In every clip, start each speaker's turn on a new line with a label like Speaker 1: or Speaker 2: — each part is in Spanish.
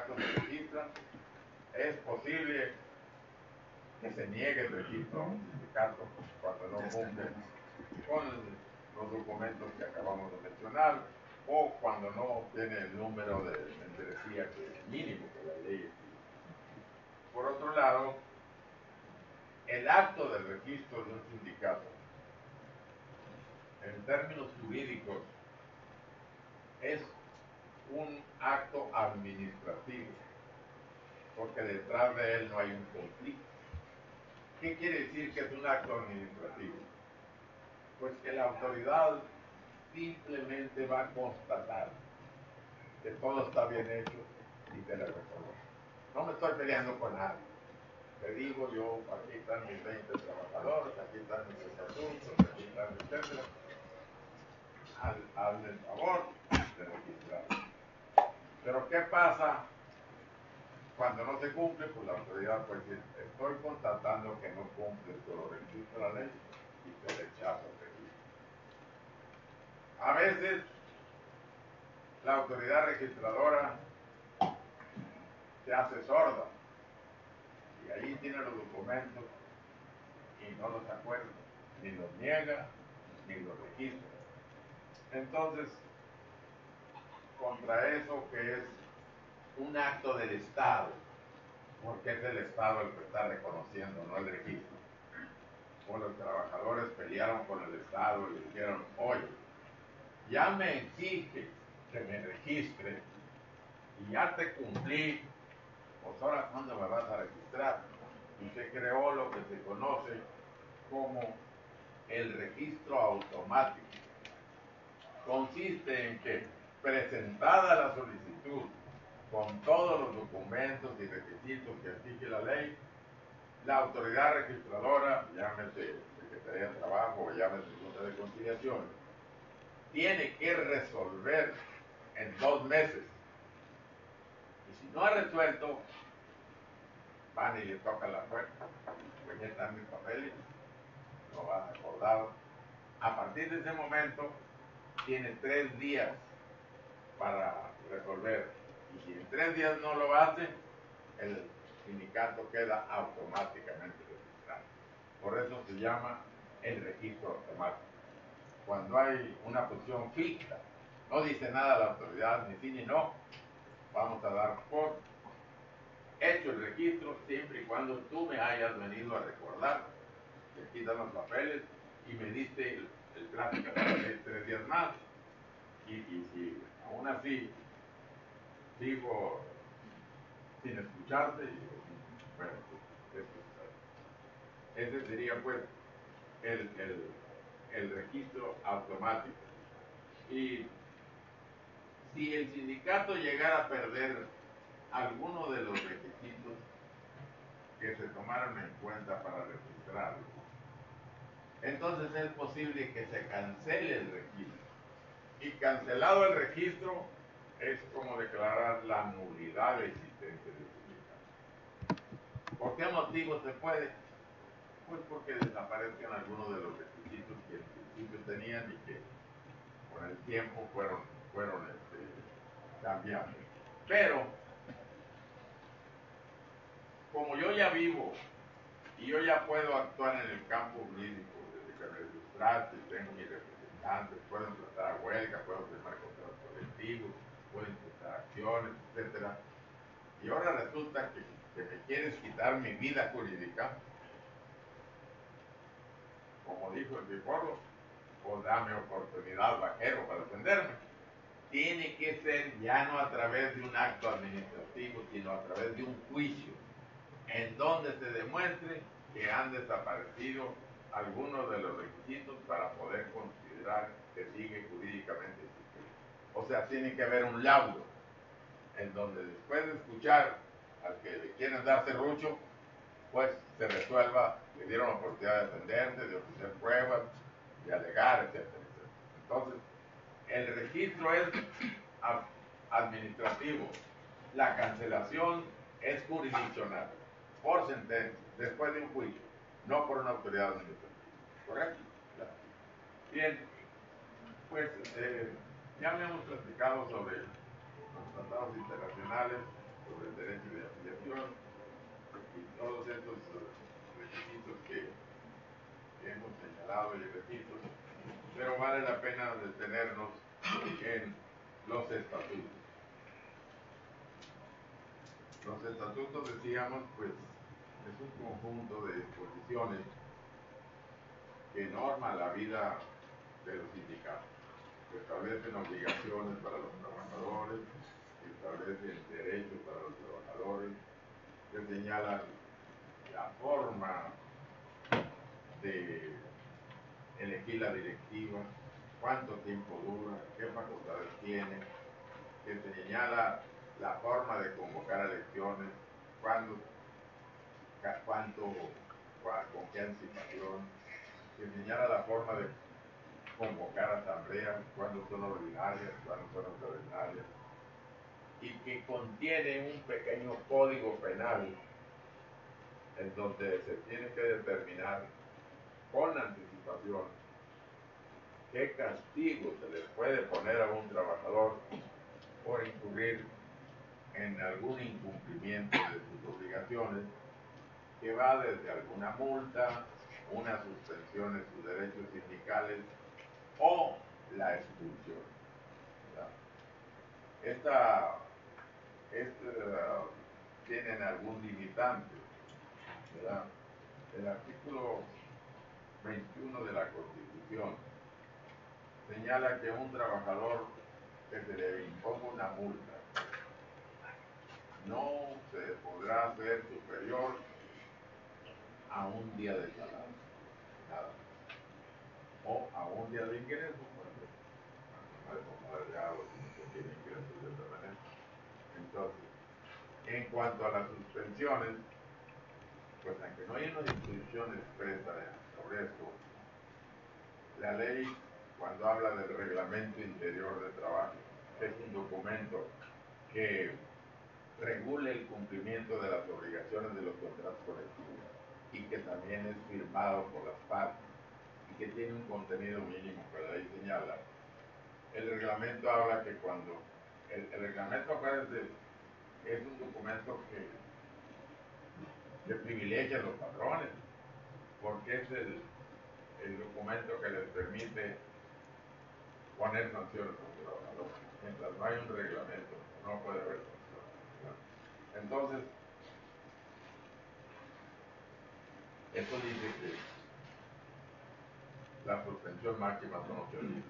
Speaker 1: sindicatos se registran. Es posible que se niegue el registro a un sindicato cuando no cumple con los documentos que acabamos de mencionar o cuando no tiene el número de membresía mínimo que la ley exige. Por otro lado, el acto del registro de un sindicato, en términos jurídicos, es un acto administrativo, porque detrás de él no hay un conflicto. ¿Qué quiere decir que es un acto administrativo? Pues que la autoridad simplemente va a constatar que todo está bien hecho y te lo reconoce. No me estoy peleando con nadie. Te digo yo, aquí están mis 20 trabajadores, aquí están mis estatutos, aquí están, etcétera. Hazme el favor de registrar. Pero ¿qué pasa cuando no se cumple? Pues la autoridad puede decir, estoy constatando que no cumples con los requisitos de la ley y te rechaza el registro. A veces la autoridad registradora se hace sorda y ahí tiene los documentos y no los acuerda, ni los niega, ni los registra. Entonces, contra eso que es un acto del Estado, porque es el Estado el que está reconociendo, no el registro. O los trabajadores pelearon con el Estado y le dijeron, oye, ya me exige que me registre y ya te cumplí, pues ahora ¿cuándo me vas a registrar? Y se creó lo que se conoce como el registro automático. Consiste en que, presentada la solicitud con todos los documentos y requisitos que exige la ley, la autoridad registradora, llámese Secretaría de Trabajo o llámese Junta de Conciliación, tiene que resolver en 2 meses. Y si no ha resuelto, van y le tocan la puerta. Pues ya están mis papeles, no van acordados. A partir de ese momento, tiene 3 días para resolver. Y si en 3 días no lo hace, el sindicato queda automáticamente registrado. Por eso se llama el registro automático. Cuando hay una posición fija, no dice nada la autoridad, ni sí ni no, vamos a dar por hecho el registro siempre y cuando tú me hayas venido a recordar que aquí están los papeles y me diste el plástico para 3 días más. Y si aún así sigo sin escucharte, bueno, pues, ese sería pues el registro automático. Y si el sindicato llegara a perder alguno de los requisitos que se tomaron en cuenta para registrarlo, entonces es posible que se cancele el registro. Y cancelado el registro es como declarar la nulidad de existencia del sindicato. ¿Por qué motivo se puede? Pues porque desaparecen algunos de los requisitos que en principio tenían y que con el tiempo fueron cambiando. Pero, como yo ya vivo y yo ya puedo actuar en el campo jurídico, desde que me registraste, tengo mis representantes, puedo enfrentar a huelga, puedo firmar contratos colectivos, puedo intentar acciones, etc. Y ahora resulta que me quieres quitar mi vida jurídica, como dijo el Biforro, pues dame oportunidad, vaquero, para defenderme. Tiene que ser ya no a través de un acto administrativo, sino a través de un juicio, en donde se demuestre que han desaparecido algunos de los requisitos para poder considerar que sigue jurídicamente existiendo. O sea, tiene que haber un laudo, en donde después de escuchar al que le quieren dar serrucho, pues se resuelva, le dieron la oportunidad de defenderse, de ofrecer pruebas, de alegar, etc. Entonces, el registro es administrativo, la cancelación es jurisdiccional, por sentencia, después de un juicio, no por una autoridad administrativa. ¿Correcto? Claro. Bien, pues ya habíamos platicado sobre los tratados internacionales sobre el derecho de afiliación y todos estos requisitos que hemos señalado y repito, pero vale la pena detenernos en los estatutos. Los estatutos, decíamos, pues es un conjunto de disposiciones que norma la vida de los sindicatos, que establecen obligaciones para los trabajadores, que establecen derechos para los trabajadores, que señalan la forma de elegir la directiva, cuánto tiempo dura, qué facultades tiene, que señala la forma de convocar elecciones, cuándo, con qué anticipación, que señala la forma de convocar asambleas, cuándo son ordinarias, cuándo son extraordinarias, y que contiene un pequeño código penal en donde se tiene que determinar con anticipación qué castigo se le puede poner a un trabajador por incurrir en algún incumplimiento de sus obligaciones, que va desde alguna multa, una suspensión de sus derechos sindicales o la expulsión, ¿verdad? Tienen algún limitante, ¿verdad? El artículo 21 de la Constitución señala que un trabajador que se le imponga una multa no se podrá hacer superior a un día de salario, nada más, o a un día de ingreso, cuando no es pomodreado, sino que tiene ingresos de otra manera. Entonces, en cuanto a las suspensiones, pues aunque no hay una disposición expresa sobre esto, la ley, cuando habla del reglamento interior de trabajo, que es un documento que regule el cumplimiento de las obligaciones de los contratos colectivos y que también es firmado por las partes y que tiene un contenido mínimo que la ley señala, el reglamento habla que cuando el reglamento, acuérdense, es un documento que privilegia a los patrones, porque es el documento que les permite poner sanciones a un trabajador. Mientras no hay un reglamento, no puede haber sanciones, ¿no? Entonces, esto dice que la suspensión máxima son 8 días.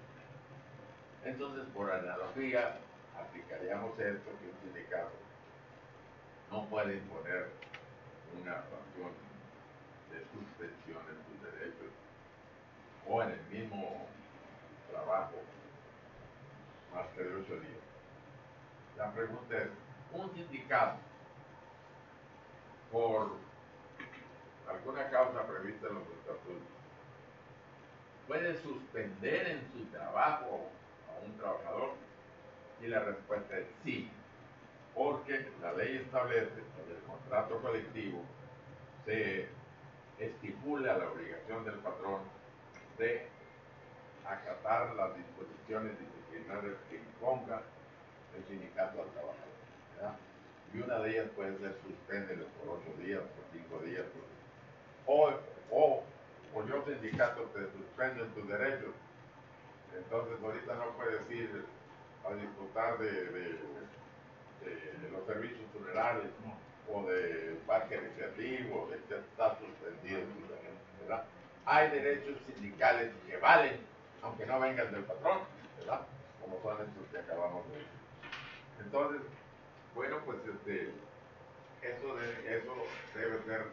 Speaker 1: Entonces, por analogía, aplicaríamos esto, que un sindicato no puede imponer una sanción de suspensión en sus derechos o en el mismo trabajo más que de 8 días. La pregunta es, ¿un sindicato por alguna causa prevista en los estatutos puede suspender en su trabajo a un trabajador? Y la respuesta es sí, porque la ley establece que en el contrato colectivo se estipula la obligación del patrón de acatar las disposiciones disciplinarias que imponga el sindicato al trabajador, ¿verdad? Y una de ellas puede ser suspéndelo por 8 días, por 5 días, o yo sindicato te suspendo en tus derechos, entonces ahorita no puedes ir a disfrutar de los servicios funerarios, ¿no? O de parque recreativo, de que está suspendido tus derechos, ¿verdad? Hay derechos sindicales que valen, aunque no vengan del patrón, ¿verdad? Como son estos que acabamos de decir. Entonces, bueno, pues eso debe ser,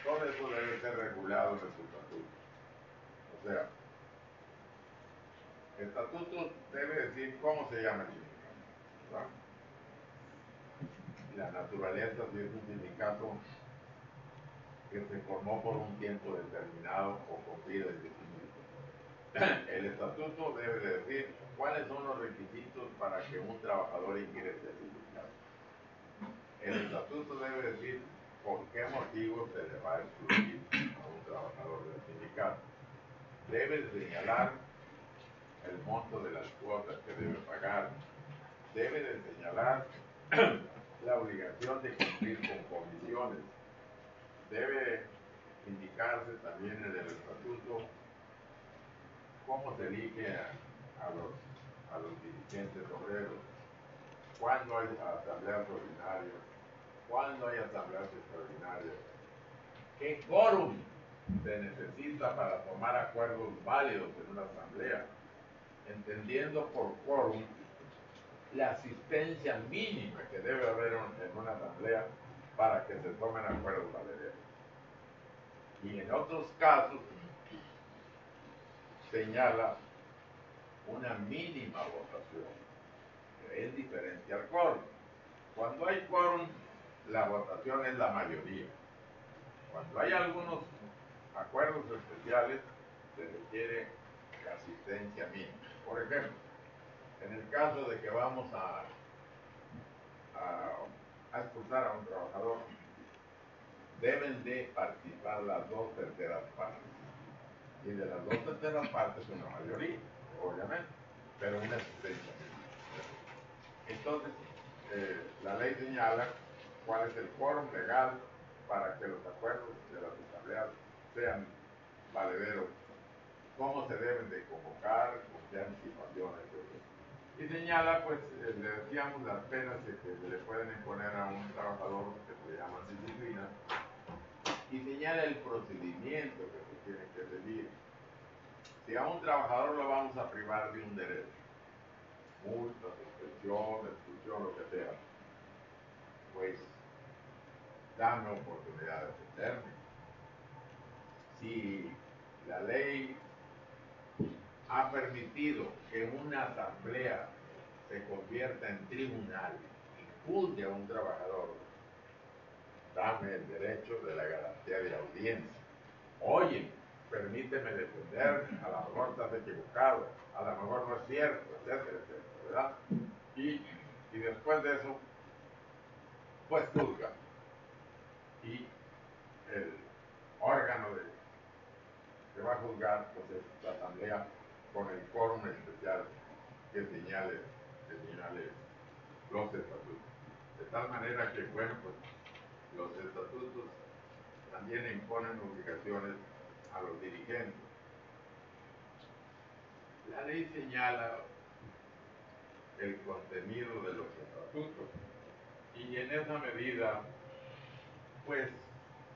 Speaker 1: todo eso debe ser regulado en su estatuto. O sea, el estatuto debe decir cómo se llama el sindicato, ¿verdad? La naturaleza, si es un sindicato que se formó por un tiempo determinado o con vida indefinida. El estatuto debe decir cuáles son los requisitos para que un trabajador ingrese al sindicato. El estatuto debe decir por qué motivo se le va a excluir a un trabajador del sindicato. Debe señalar el monto de las cuotas que debe pagar. Debe de señalar la obligación de cumplir con comisiones. Debe indicarse también en el estatuto cómo se elige a los dirigentes obreros, cuándo hay asambleas ordinarias, cuándo hay asambleas extraordinarias, qué quórum se necesita para tomar acuerdos válidos en una asamblea, entendiendo por quórum la asistencia mínima que debe haber en una asamblea para que se tomen acuerdos valederos. Y en otros casos señala una mínima votación, que es diferente al quórum. Cuando hay quórum, la votación es la mayoría. Cuando hay algunos acuerdos especiales, se requiere asistencia mínima. Por ejemplo, en el caso de que vamos a expulsar a un trabajador, deben de participar las 2/3 partes. Y de las 2/3 partes una mayoría, obviamente, pero una asistencia mínima. Entonces, la ley señala cuál es el quórum legal para que los acuerdos de las asambleas sean valederos, cómo se deben de convocar, con qué anticipaciones, etc. Y señala, pues, le decíamos las penas que se le pueden imponer a un trabajador, que se llaman disciplina, y señala el procedimiento que se tiene que seguir. Si a un trabajador lo vamos a privar de un derecho, multa, suspensión, expulsión, lo que sea, pues dame oportunidad de defenderme. Si la ley ha permitido que una asamblea se convierta en tribunal y juzgue a un trabajador, dame el derecho de la garantía de audiencia. Oye, permíteme defenderme, a lo mejor estás equivocado, a lo mejor no es cierto, etcétera, etcétera, ¿verdad? Y después de eso, pues juzga. Y el órgano que va a juzgar, pues es la asamblea con el quórum especial que señale los estatutos. De tal manera que, bueno, pues los estatutos también imponen obligaciones a los dirigentes. La ley señala el contenido de los estatutos y en esa medida, pues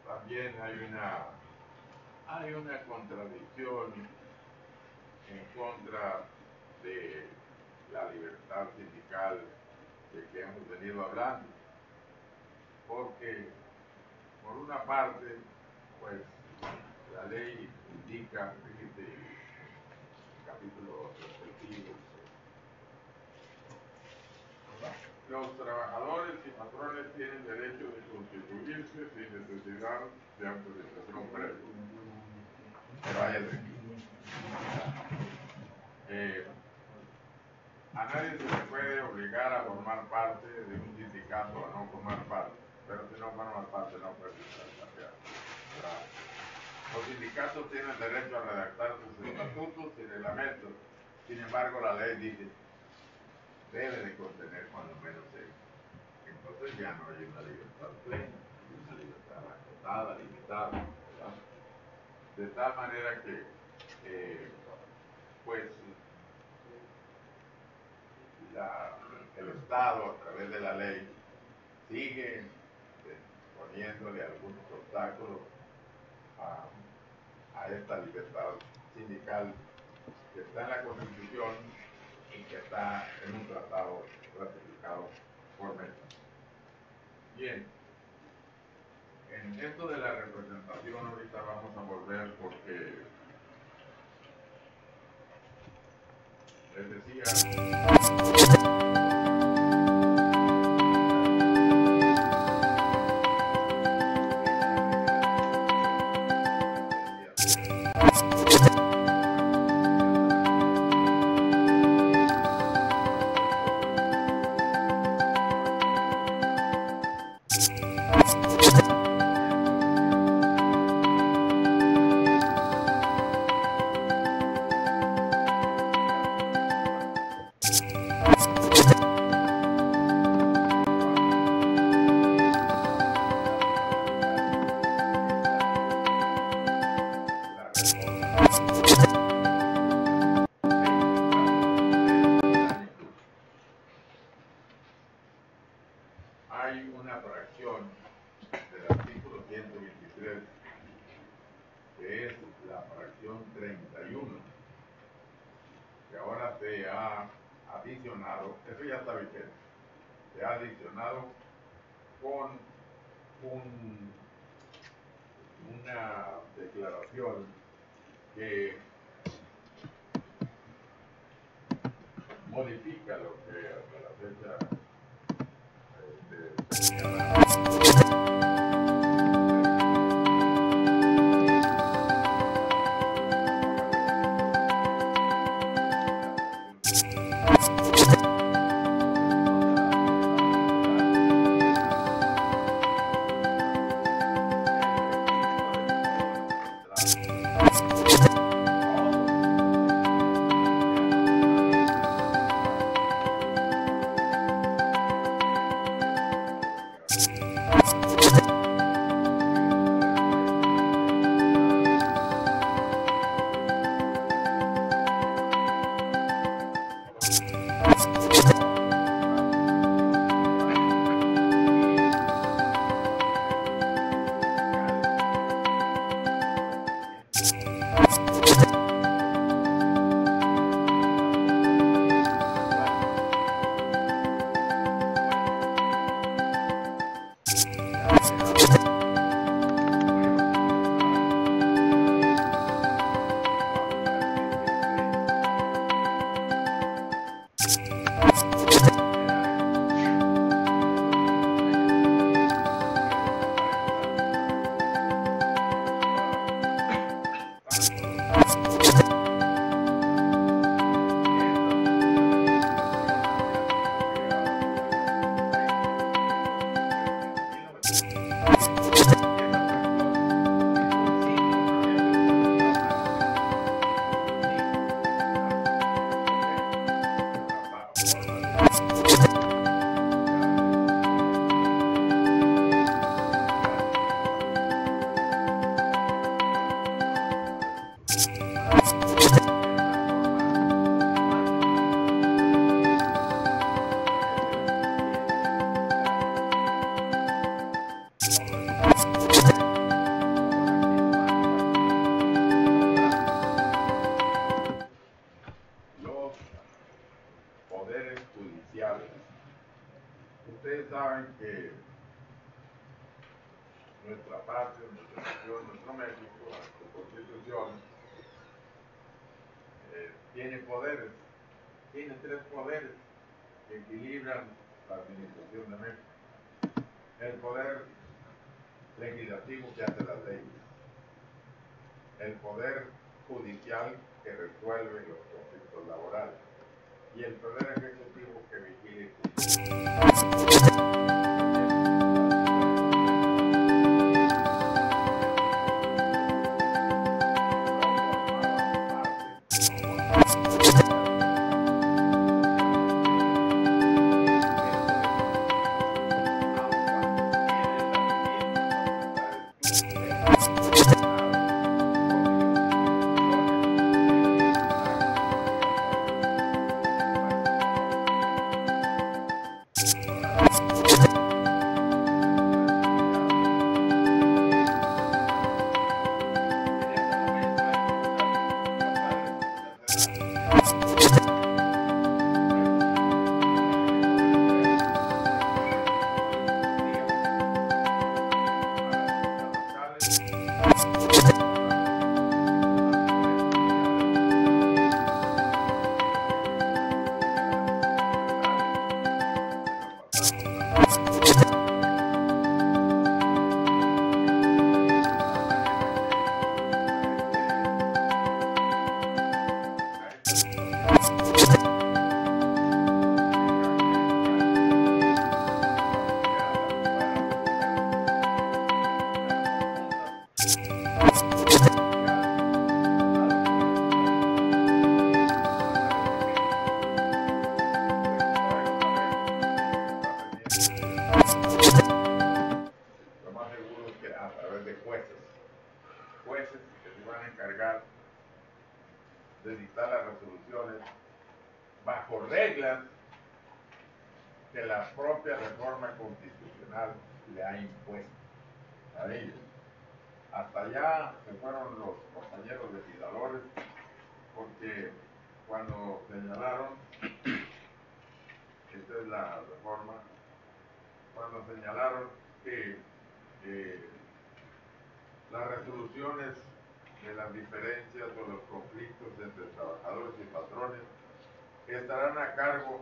Speaker 1: también hay una contradicción en contra de la libertad sindical de que hemos venido hablando, porque por una parte, pues la ley indica, fíjate, el capítulo respectivo, los trabajadores y patrones tienen derecho de constituirse sin necesidad de autorización previa. Pero hay el a nadie se le puede obligar a formar parte de un sindicato o a no formar parte, pero si no forma parte no puede estar. Los sindicatos tienen derecho a redactar sus estatutos y reglamentos, sin embargo la ley dice debe de contener cuando menos eso. Entonces ya no hay una libertad plena, hay una libertad acotada, limitada, ¿verdad? De tal manera que pues el Estado a través de la ley sigue poniéndole algunos obstáculos a esta libertad sindical que está en la Constitución y que está en un tratado ratificado por México. Bien, en esto de la representación ahorita vamos a volver porque les decía hay una fracción del artículo 123 que es la fracción 31, que ahora se ha adicionado, eso ya está vigente, se ha adicionado con una declaración que modifica lo que hasta la fecha señala. Poderes judiciales. Ustedes saben que nuestra patria, nuestra nación, nuestro México, la Constitución, tiene poderes, tiene 3 poderes que equilibran la administración de México. El poder legislativo que hace las leyes, el poder judicial que resuelve los conflictos laborales y el poder ejecutivo que vigila y cumple. Jueces que se van a encargar de dictar las resoluciones bajo reglas que la propia reforma constitucional le ha impuesto a ellos. Hasta allá se fueron los compañeros legisladores, porque cuando señalaron, esta es la reforma, cuando señalaron que las resoluciones de las diferencias o los conflictos entre trabajadores y patrones estarán a cargo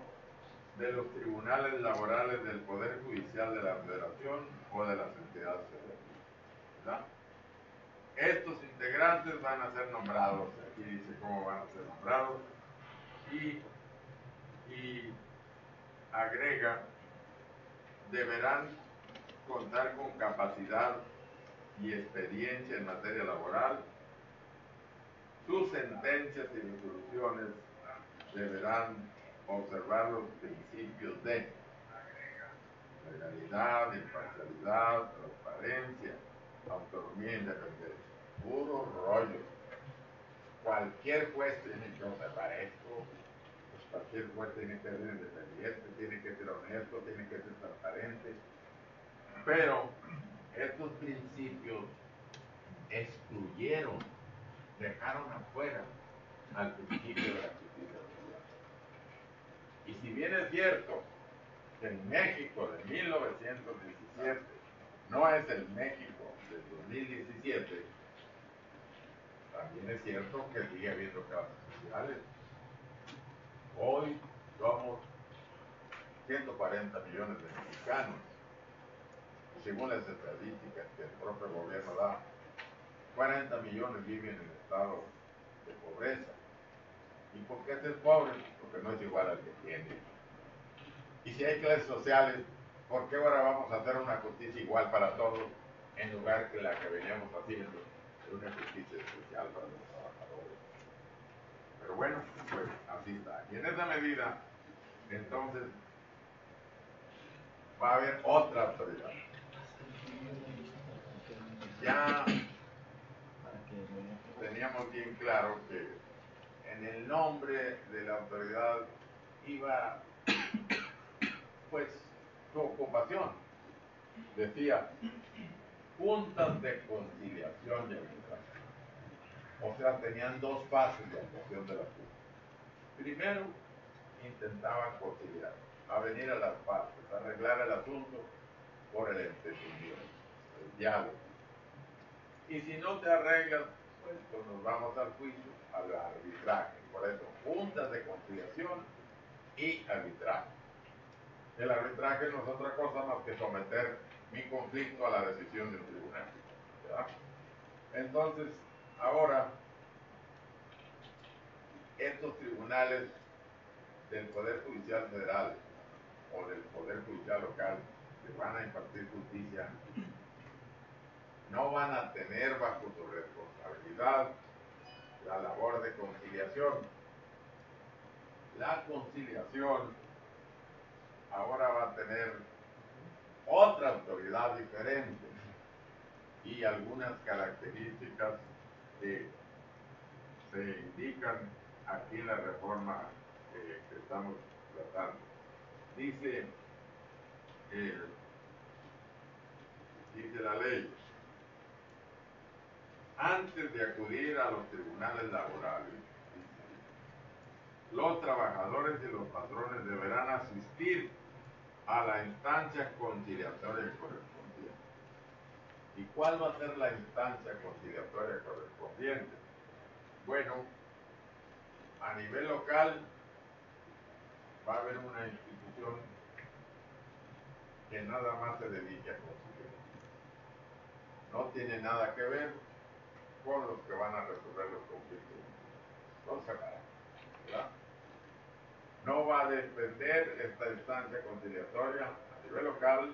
Speaker 1: de los tribunales laborales del Poder Judicial de la Federación o de las entidades federativas, ¿verdad? Estos integrantes van a ser nombrados, aquí dice cómo van a ser nombrados, y agrega, deberán contar con capacidad y experiencia en materia laboral. Sus sentencias y resoluciones deberán observar los principios de legalidad, imparcialidad, transparencia, autonomía e independencia. Puro rollo. Cualquier juez tiene que observar esto, pues cualquier juez tiene que ser independiente, tiene que ser honesto, tiene que ser transparente, pero estos principios excluyeron, dejaron afuera al principio de la justicia social. Y si bien es cierto que el México de 1917 no es el México del 2017, también es cierto que sigue habiendo clases sociales. Hoy somos 140 millones de mexicanos, y según las estadísticas que el propio gobierno da, 40 millones viven en estado de pobreza. ¿Y por qué ser pobre? Porque no es igual al que tiene. Y si hay clases sociales, ¿por qué ahora vamos a hacer una justicia igual para todos en lugar que la que veníamos haciendo, de una justicia especial para los trabajadores? Pero bueno, pues así está. Y en esa medida, entonces, va a haber otra autoridad. Ya teníamos bien claro que en el nombre de la autoridad iba, pues, su ocupación. Decía, juntas de conciliación y arbitraje. O sea, tenían dos fases de actuación de la Junta. Primero, intentaban conciliar, a venir a las partes, a arreglar el asunto por el entendimiento, el diálogo. Y si no te arreglas, pues nos vamos al juicio, al arbitraje. Por eso, juntas de conciliación y arbitraje. El arbitraje no es otra cosa más que someter mi conflicto a la decisión del tribunal, ¿verdad? Entonces, ahora, estos tribunales del Poder Judicial Federal o del Poder Judicial Local que van a impartir justicia no van a tener bajo su responsabilidad la labor de conciliación. La conciliación ahora va a tener otra autoridad diferente y algunas características que se indican aquí en la reforma que estamos tratando. Dice la ley, antes de acudir a los tribunales laborales, los trabajadores y los patrones deberán asistir a la instancia conciliatoria correspondiente. ¿Y cuál va a ser la instancia conciliatoria correspondiente? Bueno, a nivel local va a haber una institución que nada más se dedique a conciliar. No tiene nada que ver con los que van a resolver los conflictos. Son separados, ¿verdad? No va a depender esta instancia conciliatoria a nivel local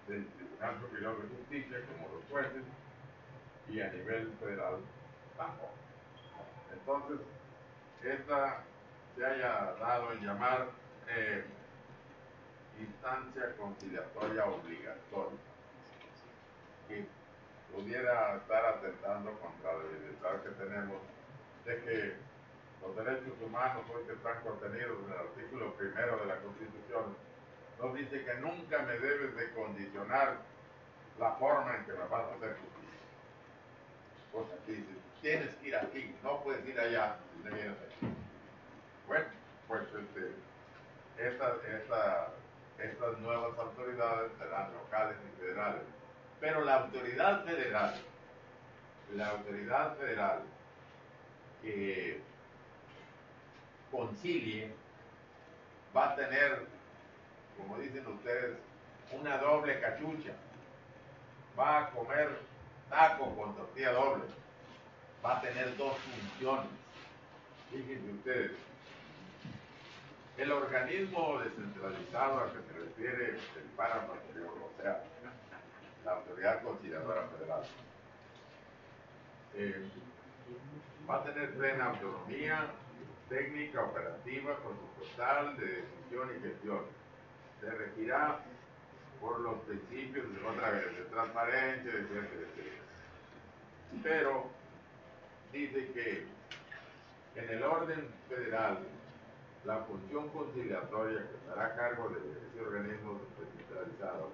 Speaker 1: del Tribunal Superior de Justicia, como los jueces, y a nivel federal tampoco. Entonces, esta se haya dado en llamar instancia conciliatoria obligatoria, que pudiera estar atentando contra la libertad que tenemos de que los derechos humanos hoy que están contenidos en el artículo 1 de la Constitución nos dice que nunca me debes de condicionar la forma en que me vas a hacer justicia. Pues aquí dice, tienes que ir aquí, no puedes ir allá si te vienes aquí. Bueno, pues estas nuevas autoridades serán locales y federales. Pero la autoridad federal que concilie va a tener, como dicen ustedes, una doble cachucha. Va a comer taco con tortilla doble. Va a tener dos funciones. Fíjense ustedes, el organismo descentralizado al que se refiere el párrafo anterior, o sea, la autoridad conciliadora federal, va a tener plena autonomía técnica, operativa, presupuestal, de decisión y gestión. Se regirá por los principios otra vez de transparencia, etcétera. Pero dice que en el orden federal la función conciliatoria que estará a cargo de ese organismo descentralizado,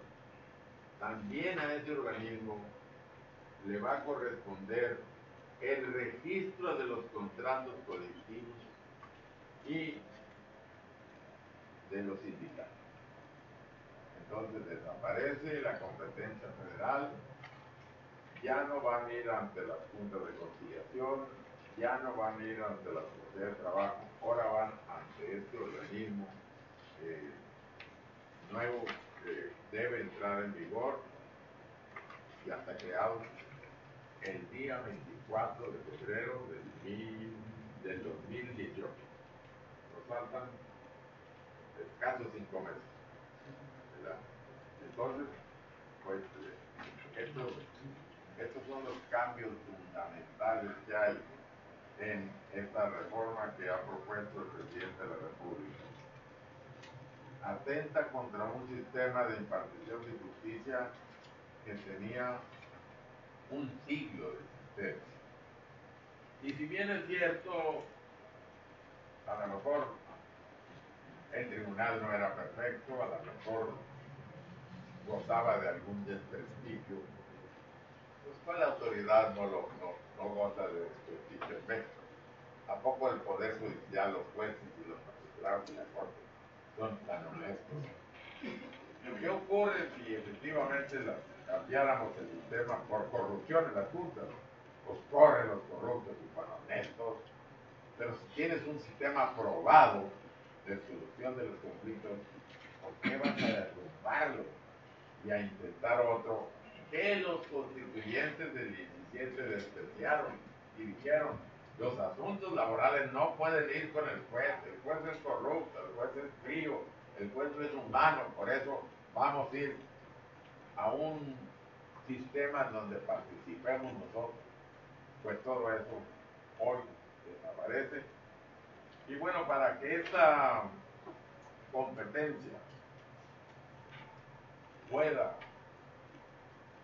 Speaker 1: también a ese organismo le va a corresponder el registro de los contratos colectivos y de los sindicatos. Entonces desaparece la competencia federal, ya no van a ir ante las juntas de conciliación, ya no van a ir ante la Secretaría de Trabajo, ahora van ante este organismo nuevo que debe entrar en vigor, y hasta creado el día 24 de febrero del 2018. Nos faltan escasos 5 meses, ¿verdad? Entonces, pues estos son los cambios fundamentales que hay en esta reforma que ha propuesto el presidente de la República. Atenta contra un sistema de impartición de justicia que tenía un siglo de existencia. Y si bien es cierto, a lo mejor el tribunal no era perfecto, a lo mejor gozaba de algún desprestigio, pues la autoridad no goza de desprestigio perfecto. ¿A poco el Poder Judicial, los jueces y los magistrados y la Corte son tan honestos? ¿Qué ocurre si efectivamente cambiáramos el sistema por corrupción en las juntas? Pues corren los corruptos y son honestos, pero si tienes un sistema aprobado de solución de los conflictos, ¿por qué vas a derrumbarlo y a intentar otro que los constituyentes del 17 despreciaron y dijeron: los asuntos laborales no pueden ir con el juez es corrupto, el juez es frío, el juez no es humano, por eso vamos a ir a un sistema donde participemos nosotros? Pues todo eso hoy desaparece. Y bueno, para que esta competencia pueda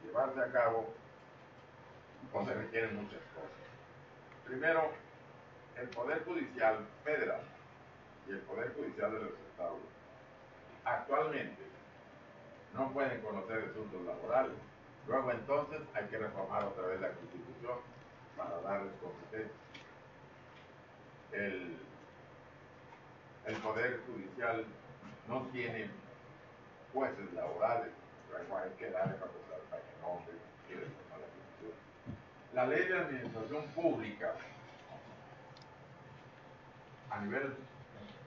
Speaker 1: llevarse a cabo, pues se requieren muchas cosas. Primero, el Poder Judicial Federal y el Poder Judicial de los Estados actualmente no pueden conocer asuntos laborales. Luego entonces hay que reformar otra vez la Constitución para darles competencia. El Poder Judicial no tiene jueces laborales, luego hay que darle facultad para que nombre y reformar la Constitución. La Ley de Administración Pública a nivel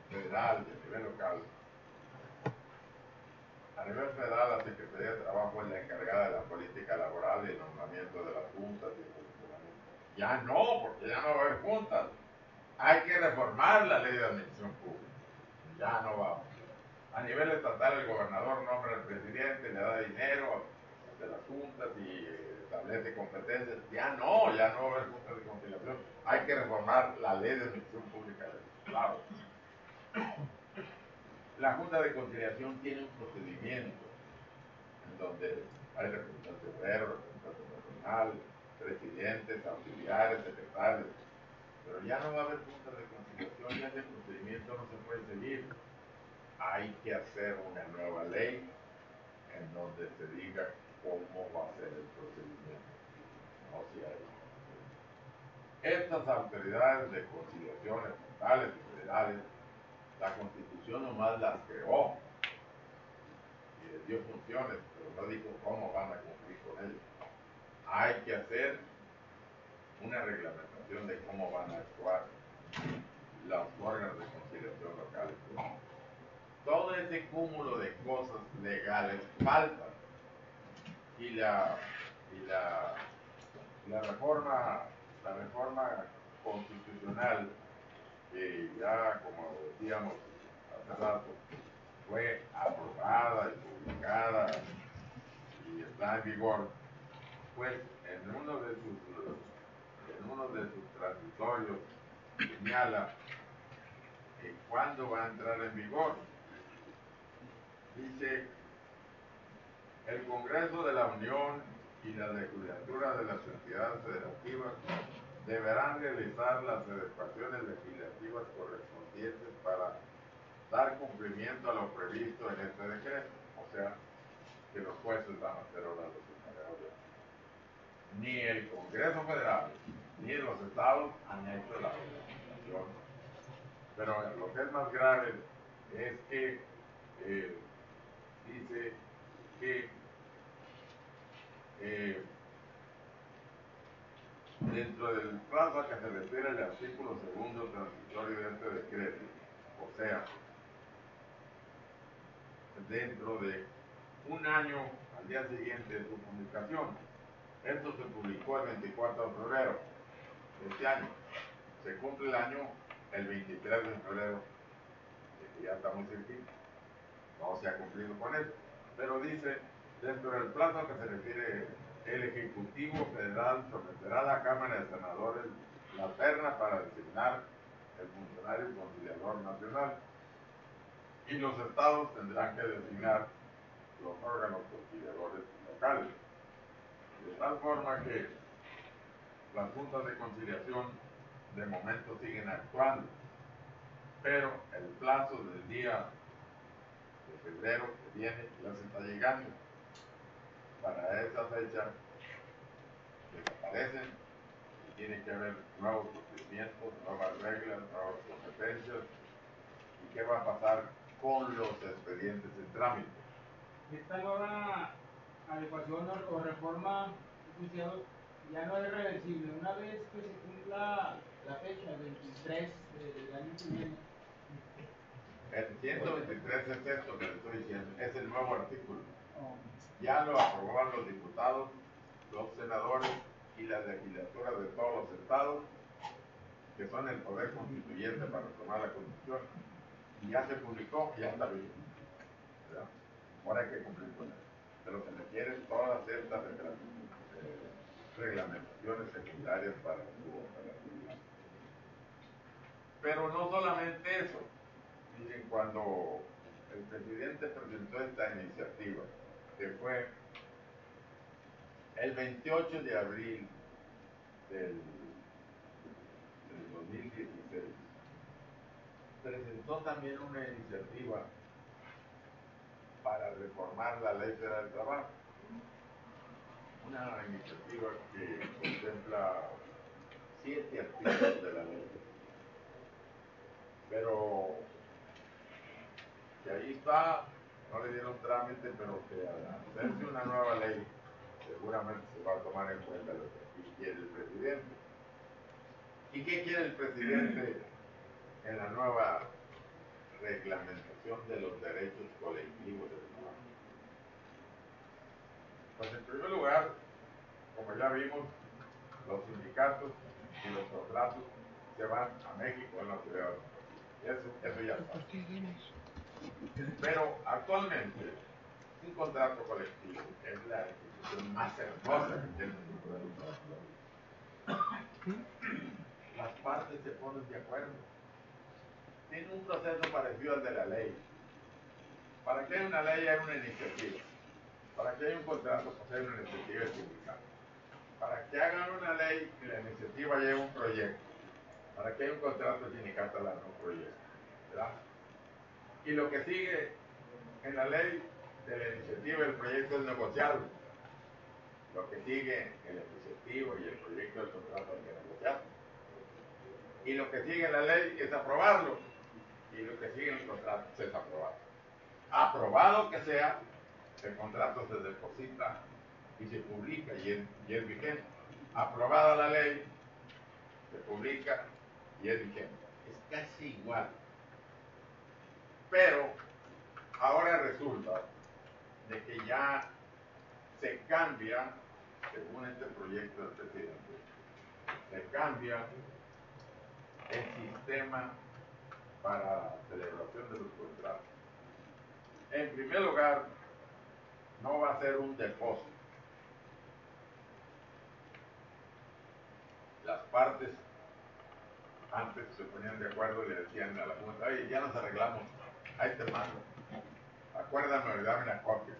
Speaker 1: federal y a nivel local. A nivel federal, la Secretaría de Trabajo es la encargada de la política laboral y el nombramiento de las juntas y el funcionamiento. Ya no, porque ya no va a haber juntas. Hay que reformar la Ley de Administración Pública. Ya no va. A nivel estatal, el gobernador nombra al presidente, le da dinero de las juntas y establece competencias. Ya no va a haber juntas de conciliación. Hay que reformar la Ley de Administración Pública del Estado. La Junta de Conciliación tiene un procedimiento en donde hay representante obrero, representante personal, presidentes, auxiliares, secretarios, pero ya no va a haber Junta de Conciliación, ya ese procedimiento no se puede seguir. hay que hacer una nueva ley en donde se diga cómo va a ser el procedimiento. No si hay. Estas autoridades de conciliación estatales y federales, la Constitución nomás las creó y les dio funciones, pero no dijo cómo van a cumplir con ellas. Hay que hacer una reglamentación de cómo van a actuar los órganos de conciliación locales. Todo ese cúmulo de cosas legales faltan. Y la reforma constitucional, que ya, como decíamos hace rato, fue aprobada y publicada y está en vigor, pues en uno de sus transitorios señala que cuándo va a entrar en vigor. Dice: el Congreso de la Unión y la legislatura de las entidades federativas deberán realizar las adecuaciones legislativas correspondientes para dar cumplimiento a lo previsto en este decreto. O sea, que los jueces van a hacer ahora los encargados. Ni el Congreso Federal ni los estados han hecho la legislación. Pero lo que es más grave es que dice que dentro del plazo a que se refiere el artículo segundo transitorio de este decreto, o sea, dentro de un año al día siguiente de su publicación. Esto se publicó el 24 de febrero de este año. Se cumple el año el 23 de febrero, que ya está muy cerquita. No se ha cumplido con eso. Pero dice: dentro del plazo a que se refiere, el Ejecutivo Federal someterá a la Cámara de Senadores la terna para designar el funcionario conciliador nacional, y los estados tendrán que designar los órganos conciliadores locales. De tal forma que las juntas de conciliación de momento siguen actuando, pero el plazo del día de febrero que viene ya se está llegando. Para esa fecha desaparecen y tiene que haber nuevos procedimientos, nuevas reglas, nuevas competencias. ¿Y qué va a pasar con los expedientes en trámite?
Speaker 2: Esta nueva adecuación o reforma ya no es reversible. Una vez que se cumpla la fecha, el 23 del año que viene.
Speaker 1: El 123 es esto que le estoy diciendo, es el nuevo artículo. Ya lo aprobaron los diputados, los senadores y las legislaturas de todos los estados, que son el poder constituyente para tomar la Constitución. Y ya se publicó, ya está bien. Ahora hay que cumplir con eso. Pero se requieren todas estas reglamentaciones secundarias para su operatividad. Pero no solamente eso. Miren, cuando el presidente presentó esta iniciativa, que fue el 28 de abril del 2016, presentó también una iniciativa para reformar la Ley Federal del Trabajo. Una iniciativa que contempla 7 artículos de la ley. Pero que ahí está, no le dieron trámite, pero que al hacerse una nueva ley, seguramente se va a tomar en cuenta lo que quiere el presidente. ¿Y qué quiere el presidente en la nueva reglamentación de los derechos colectivos del trabajo? Pues en primer lugar, como ya vimos, los sindicatos y los contratos se van a México en la ciudad. Eso ya está. Pero actualmente, un contrato colectivo es la institución más hermosa que tiene el trabajo. Las partes se ponen de acuerdo. Tiene un proceso parecido al de la ley. Para que haya una ley hay una iniciativa. Para que haya un contrato, pues hay una iniciativa sindical. Para que hagan una ley y la iniciativa lleve un proyecto. Para que haya un contrato, el sindicato lanza un proyecto. ¿Verdad? Y lo que sigue en la ley de la iniciativa del proyecto es negociarlo. Lo que sigue en la iniciativa y el proyecto del contrato hay que negociarlo. Y lo que sigue en la ley es aprobarlo. Y lo que sigue en el contrato es aprobarlo. Aprobado que sea, el contrato se deposita y se publica y es vigente. Aprobada la ley, se publica y es vigente. Es casi igual. Pero ahora resulta de que ya se cambia, según este proyecto del presidente, se cambia el sistema para celebración de los contratos. En primer lugar, no va a ser un depósito. Las partes antes se ponían de acuerdo y le decían a la Junta, oye, ya nos arreglamos, ahí te mando, acuérdame de darme una copia.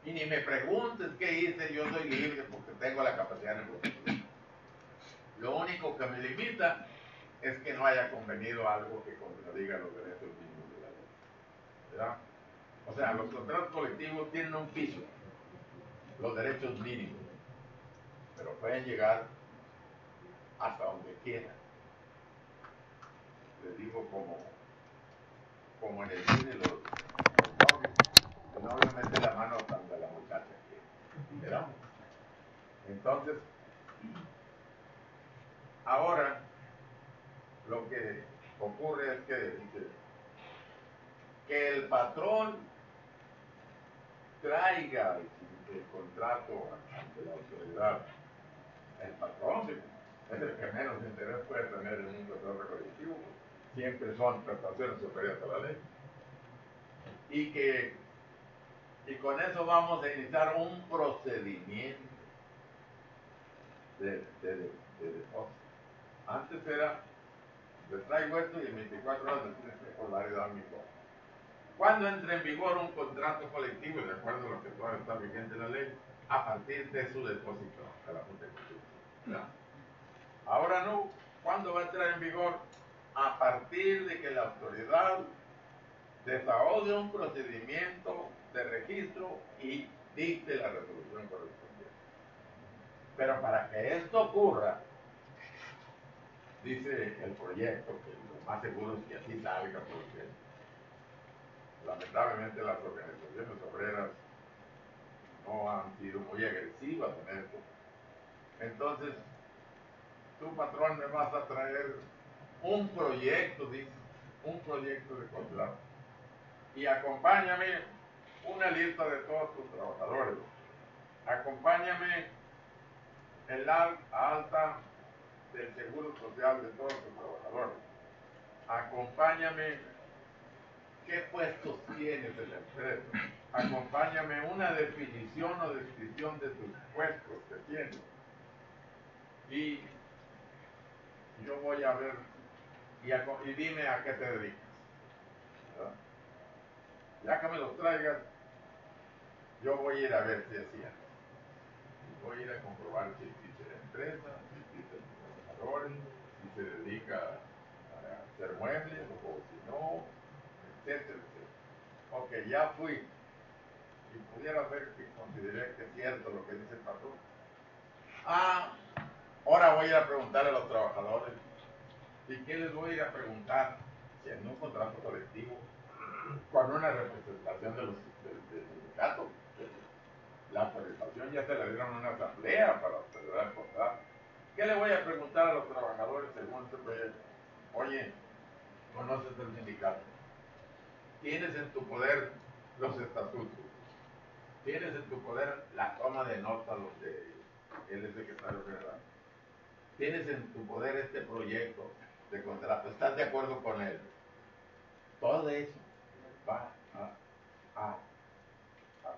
Speaker 1: Y ni me preguntes qué hice, yo soy libre porque tengo la capacidad de negociación. Lo único que me limita es que no haya convenido algo que contradiga los derechos mínimos de la ley. ¿Verdad? O sea, los contratos colectivos tienen un piso, los derechos mínimos, pero pueden llegar hasta donde quieran. Les digo como en el cine los novios, el novio mete la mano donde la muchacha quiere. ¿Verdad? Entonces, ahora lo que ocurre es que dice que el patrón traiga el contrato ante la autoridad. El patrón es el que menos interés puede tener en un contrato colectivo. Siempre son prestaciones superiores a la ley. Y con eso vamos a iniciar un procedimiento de depósito. Antes era, te traigo esto y en 24 horas me tienes que acordar y dar mi cosa. Cuando entre en vigor un contrato colectivo, de acuerdo a lo que todavía está vigente en la ley, a partir de su depósito a la Junta de Constitución. Ahora no. ¿Cuándo va a entrar en vigor? A partir de que la autoridad desahogue un procedimiento de registro y dicte la resolución correspondiente. Pero para que esto ocurra, dice el proyecto, que lo más seguro es que así salga, porque lamentablemente las organizaciones obreras no han sido muy agresivas en esto. Entonces, tu patrón me vas a traer un proyecto, dice, un proyecto de contrato. Y acompáñame una lista de todos tus trabajadores. Acompáñame el alta del seguro social de todos tus trabajadores. Acompáñame qué puestos tienes en la empresa. Acompáñame una definición o descripción de tus puestos que tienes. Y yo voy a ver y dime a qué te dedicas. ¿Verdad? Ya que me los traigas, yo voy a ir a ver si hacían. Voy a ir a comprobar si existe la empresa, si existen los trabajadores, si se dedica a hacer muebles o si no, etcétera, etcétera. Ok, ya fui. Y pudiera ser que consideré que es cierto lo que dice el patrón. Ahora voy a ir a preguntar a los trabajadores. ¿Y qué les voy a ir a preguntar? Si en un contrato colectivo, con una representación del sindicato, la autorización ya se la dieron a una asamblea para celebrar el contrato. ¿Qué le voy a preguntar a los trabajadores según este proyecto? Oye, ¿conoces el sindicato? ¿Tienes en tu poder los estatutos? ¿Tienes en tu poder la toma de nota donde él es secretario general? ¿Tienes en tu poder este proyecto de contrato? ¿Estás de acuerdo con él? Todo eso va a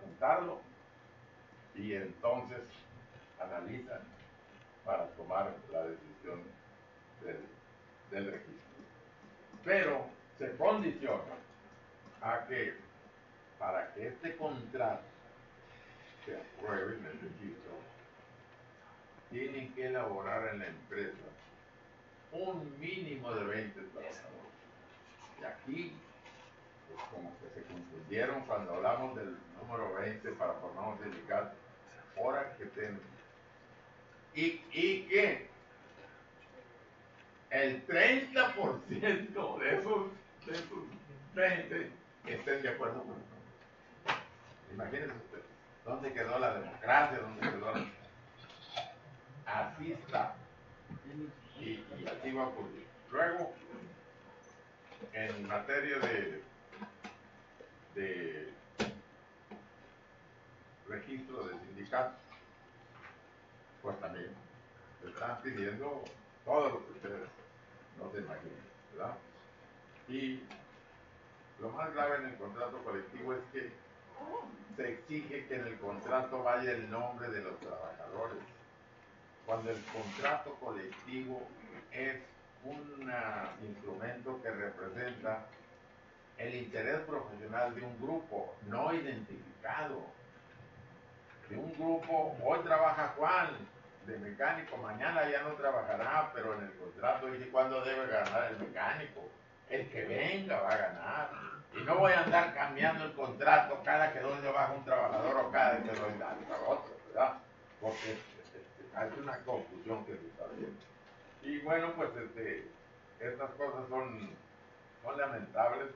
Speaker 1: juntarlo y entonces analizan para tomar la decisión del registro. Pero se condiciona a que para que este contrato se apruebe en el registro, tienen que elaborar en la empresa un mínimo de 20 trabajadores. Y aquí pues como que se confundieron cuando hablamos del número 20 para formar un sindicato. Ahora que tenemos. Y que el 30% de esos 20 estén de acuerdo con nosotros. Imagínense ustedes, ¿dónde quedó la democracia? ¿Dónde quedó la... Así está. Y así va a ocurrir. Luego, en materia de registro de sindicatos, pues también se están pidiendo todo lo que ustedes no se imaginan, ¿verdad? Y lo más grave en el contrato colectivo es que se exige que en el contrato vaya el nombre de los trabajadores, cuando el contrato colectivo es un instrumento que representa el interés profesional de un grupo no identificado. De un grupo, hoy trabaja Juan de mecánico, mañana ya no trabajará, pero en el contrato dice cuándo debe ganar el mecánico. El que venga va a ganar. Y no voy a andar cambiando el contrato cada que doy baja un trabajador o cada que doy a otro, ¿verdad? Porque hay una confusión que se está haciendo. Y bueno, pues estas cosas son lamentables.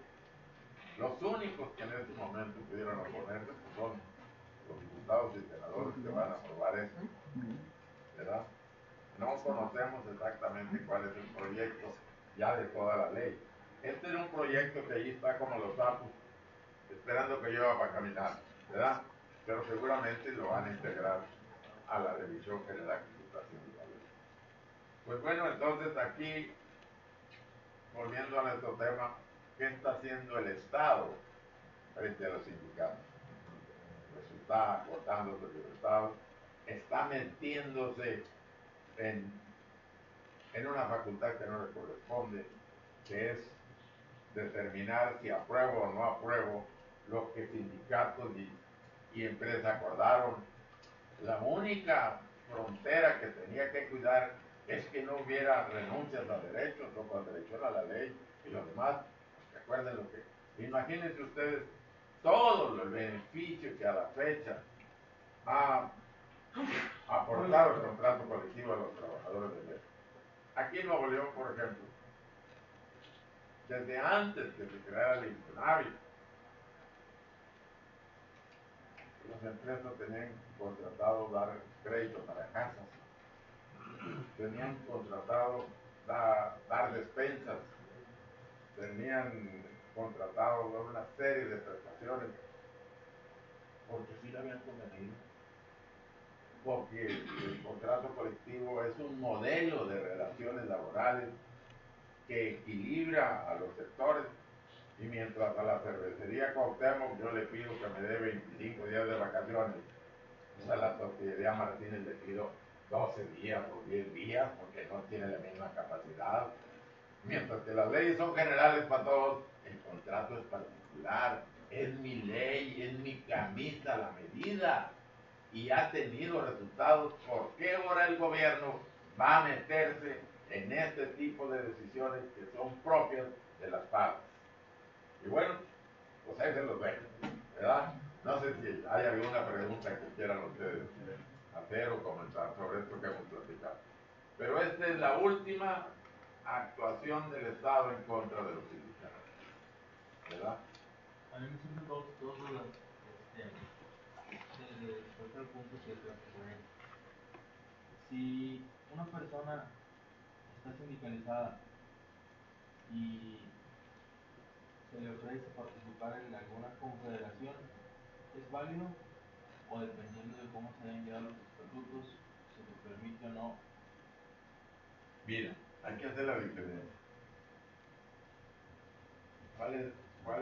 Speaker 1: Los únicos que en este momento pudieron oponerse pues son los diputados y senadores que van a aprobar esto, ¿verdad? No conocemos exactamente cuál es el proyecto ya de toda la ley. Este era un proyecto que ahí está como los sapos, esperando que lleva para caminar, ¿verdad? Pero seguramente lo van a integrar a la revisión general que se está haciendo la ley. Pues bueno, entonces aquí, volviendo a nuestro tema, ¿qué está haciendo el Estado frente a los sindicatos? Pues está cortando su libertad, está metiéndose en una facultad que no le corresponde, que es determinar si apruebo o no apruebo lo que sindicatos y empresas acordaron. La única frontera que tenía que cuidar es que no hubiera renuncias a derechos o contradicción a la ley y los demás. Recuerden lo que... Imagínense ustedes todo el beneficio que a la fecha ha aportado el contrato colectivo a los trabajadores de México. Aquí en Nuevo León, por ejemplo, desde antes que se creara el Infonavit, las empresas tenían contratado dar crédito para casas, tenían contratado dar despensas, tenían contratado una serie de prestaciones, porque sí le habían convenido, porque el contrato colectivo es un modelo de relaciones laborales que equilibra a los sectores. Y mientras a la cervecería Cuauhtémoc yo le pido que me dé 25 días de vacaciones, pues a la tortillería Martínez le pido 12 días o 10 días porque no tiene la misma capacidad. Mientras que las leyes son generales para todos, el contrato es particular, es mi ley, es mi camisa a la medida y ha tenido resultados. ¿Por qué ahora el gobierno va a meterse en este tipo de decisiones que son propias de las partes? Y bueno, pues ahí se los dejo, ¿verdad? No sé si hay alguna pregunta que quieran ustedes hacer o comentar sobre esto que hemos platicado. Pero esta es la última actuación del Estado en contra de los sindicatos, ¿verdad?
Speaker 3: A mí me surgen dos dudas desde el punto que planteé. Si una persona está sindicalizada y se le ofrece participar en alguna confederación, ¿es válido? O dependiendo de cómo se hayan llegado los estatutos, ¿se le permite o no?
Speaker 1: Mira, hay que hacer la diferencia. ¿Cuál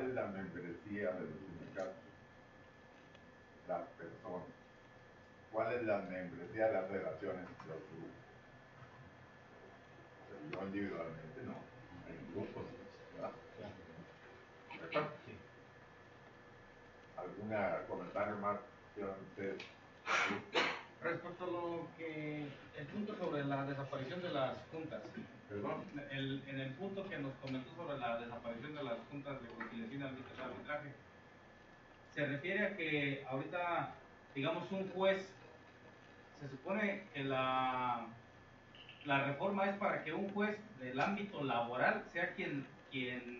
Speaker 1: es la membresía de los sindicatos? Las personas. ¿Cuál es la membresía de las federaciones? Los grupos. O sea, yo individualmente no, en grupos, ¿verdad? ¿Verdad?
Speaker 3: Sí.
Speaker 1: ¿Algún comentario más que ustedes?
Speaker 2: Respecto a lo que el punto sobre
Speaker 4: la desaparición de las juntas.
Speaker 1: Perdón.
Speaker 4: En el punto que nos comentó sobre la desaparición de las juntas de conciliación y arbitraje, se refiere a que ahorita, digamos, un juez, se supone que la reforma es para que un juez del ámbito laboral sea quien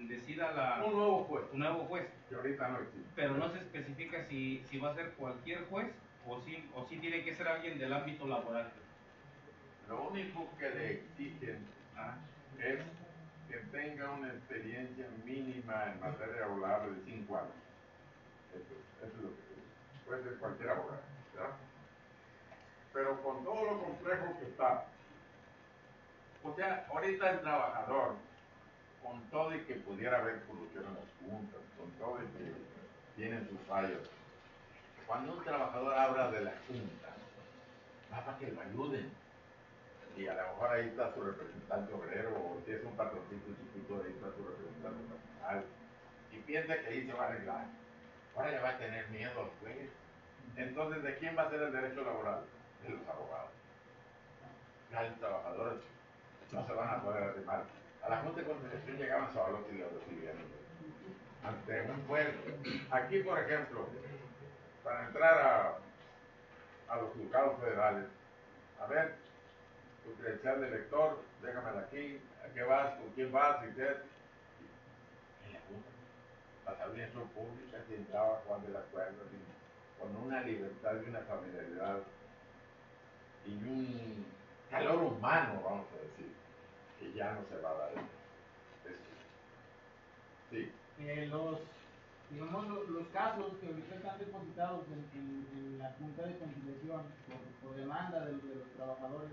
Speaker 4: decida
Speaker 1: Un nuevo juez.
Speaker 4: un nuevo juez.
Speaker 1: Que ahorita no existe.
Speaker 4: Pero no se especifica si va a ser cualquier juez o si tiene que ser alguien del ámbito laboral.
Speaker 1: Lo único que le exigen es que tenga una experiencia mínima en materia laboral de 5 años. Eso es lo que puede ser cualquier abogado, ¿verdad? Pero con todo lo complejo que está, o sea, ahorita el trabajador, con todo y que pudiera haber corrupción en las juntas, con todo y que tienen sus fallos, cuando un trabajador habla de la junta, va para que lo ayuden. Y a lo mejor ahí está su representante obrero, o si es un patroncito chiquito, ahí está su representante nacional, y piensa que ahí se va a arreglar. Ahora le va a tener miedo al juez. Entonces, ¿de quién va a ser el derecho laboral? De los abogados. Ya los trabajadores no se van a poder arrimar. A la Junta de Conciliación llegaban solos y los recibían ante un juez. Aquí, por ejemplo, para entrar a los juzgados federales, a ver, tu credencial de lector, déjamela aquí, ¿a qué vas? ¿Con quién vas? ¿Y qué? En la Junta. Las audiencias públicas y entraba Juan de la Cuerda con una libertad y una familiaridad y un calor humano, vamos a decir, que ya no se va a dar eso. Sí.
Speaker 2: Los casos que ahorita están depositados en la Junta de Conciliación por demanda de los trabajadores,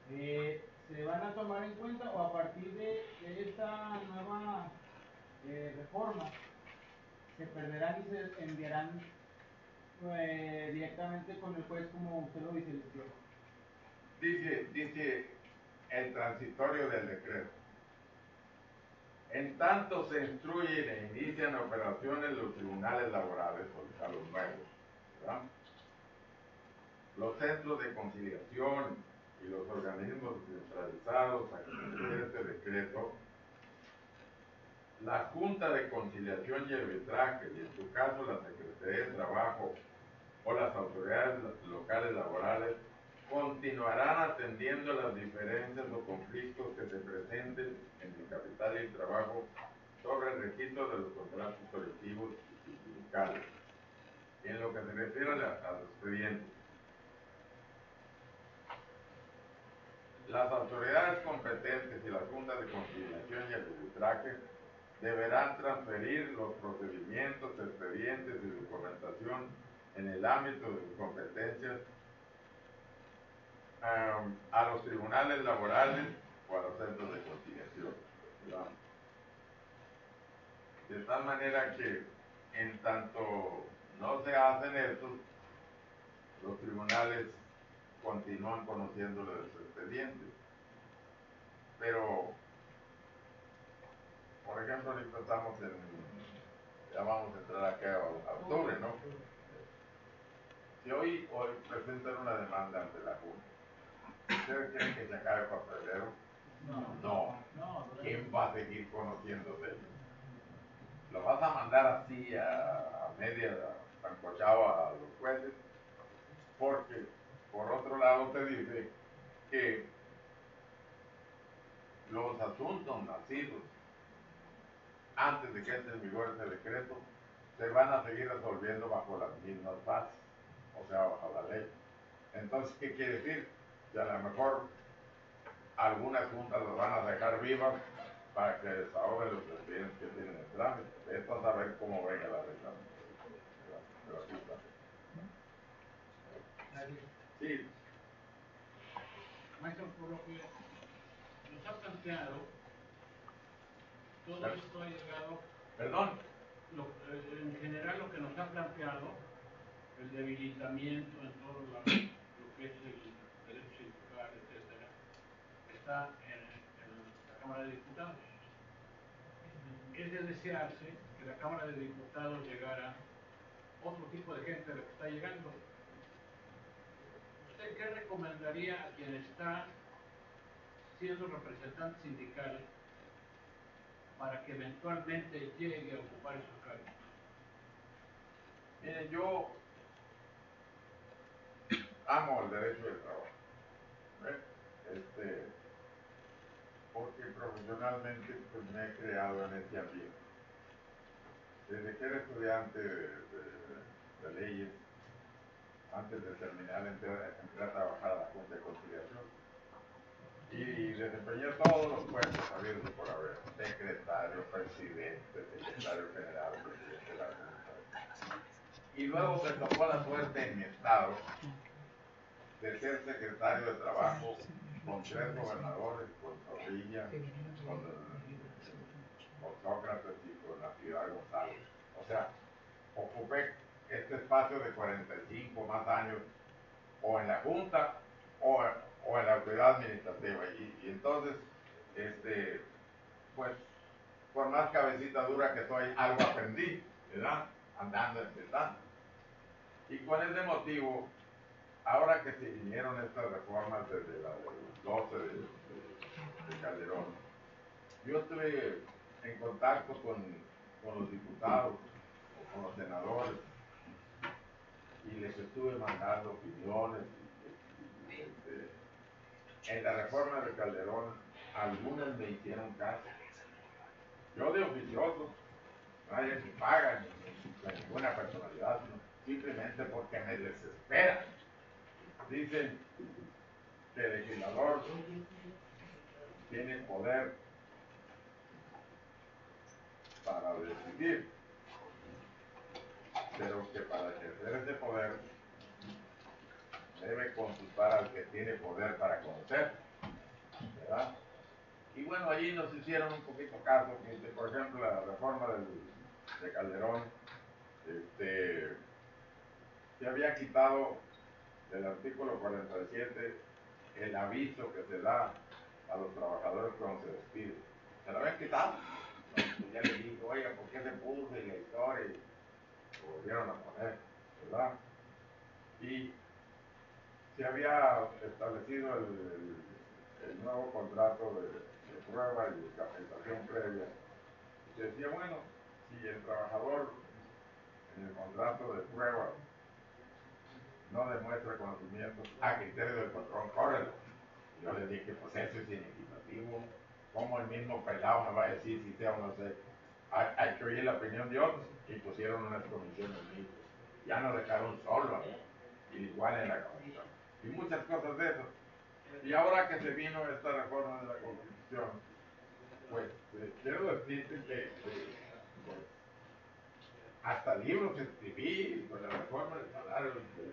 Speaker 2: ¿se van a tomar en cuenta o a partir de esta nueva reforma se perderán y se enviarán directamente con el juez como usted lo dice,
Speaker 1: Dice el transitorio del decreto. En tanto se instruyen e inician operaciones los tribunales laborales, o sea, los nuevos, ¿verdad? Los centros de conciliación y los organismos descentralizados a que se refiere este decreto, la Junta de Conciliación y Arbitraje, y en su caso la Secretaría de Trabajo o las autoridades locales laborales, continuarán atendiendo las diferencias o conflictos que se presenten en el capital y el trabajo sobre el registro de los contratos colectivos y sindicales. En lo que se refiere a los expedientes, las autoridades competentes y las juntas de conciliación y arbitraje deberán transferir los procedimientos, expedientes y documentación en el ámbito de sus competencias a los tribunales laborales o a los centros de conciliación, ¿verdad? De tal manera que en tanto no se hacen estos, los tribunales continúan conociendo los expedientes. Pero, por ejemplo, ahorita estamos ya vamos a entrar aquí a octubre, ¿no? Si hoy presentan una demanda ante la Junta, ¿ustedes quieren que se acabe para febrero? No. ¿Quién va a seguir conociéndose? ¿Lo vas a mandar así a media sancochado a los jueces? Porque, por otro lado, te dice que los asuntos nacidos antes de que entre en vigor ese decreto se van a seguir resolviendo bajo las mismas bases, o sea, bajo la ley. Entonces, ¿qué quiere decir? Que a lo mejor algunas juntas las van a dejar vivas para que desahoguen los expedientes que tienen en trámite. Esto a saber cómo venga la reclamación de la junta. Sí.
Speaker 5: Maestro, por lo que nos ha planteado, todo esto ha llegado,
Speaker 1: Perdón.
Speaker 5: en general lo que nos ha planteado, el debilitamiento en todo lo que es el derecho sindical, etcétera, está en la Cámara de Diputados. Es de desearse que la Cámara de Diputados llegara otro tipo de gente de lo que está llegando. ¿Usted qué recomendaría a quien está siendo representante sindical para que eventualmente llegue a ocupar esos cargos?
Speaker 1: Miren, yo amo el derecho del trabajo, porque profesionalmente pues, me he creado en este ambiente. Desde que era estudiante de leyes, antes de terminar, entré a trabajar a la Junta de Conciliación y desempeñé todos los puestos habidos por haber: secretario, presidente, secretario general, presidente de la Junta. Y luego me tocó la suerte en mi estado de ser secretario de Trabajo con 3 gobernadores, con Zorrilla, con Sócrates y con la ciudad de González. O sea, ocupé este espacio de 45 más años o en la Junta o en la autoridad administrativa. Y entonces, pues, por más cabecita dura que soy, algo aprendí, ¿verdad? Andando, empezando. Y con ese motivo, ahora que se vinieron estas reformas desde la del 12 de Calderón, yo estuve en contacto con los diputados o con los senadores y les estuve mandando opiniones. En la reforma de Calderón, algunas me hicieron caso. Yo de oficioso, nadie me paga, ni ninguna personalidad, sino simplemente porque me desespera. Dicen que el legislador tiene poder para decidir, pero que para ejercer ese poder debe consultar al que tiene poder para conocer, ¿verdad? Y bueno, allí nos hicieron un poquito caso. Por ejemplo, la reforma de Calderón, se había quitado del artículo 47 el aviso que se da a los trabajadores cuando se despiden. Se lo habían quitado. Ya les digo, oiga, ¿por qué se puso en la historia? Y lo volvieron a poner, ¿verdad? Y se había establecido el nuevo contrato de prueba y de capacitación previa. Y se decía, bueno, si el trabajador en el contrato de prueba no demuestra conocimientos a criterio del patrón, córrelo. Y yo le dije, pues eso es inequitativo. ¿Cómo el mismo pelado me va a decir si sea o no sé? Hay que oír la opinión de otros. Y pusieron unas comisiones mixtas. Ya no dejaron solo, igual en la comisión. Y muchas cosas de eso. Y ahora que se vino esta reforma de la Constitución, pues quiero decirte que pues, hasta libros escribí con la reforma del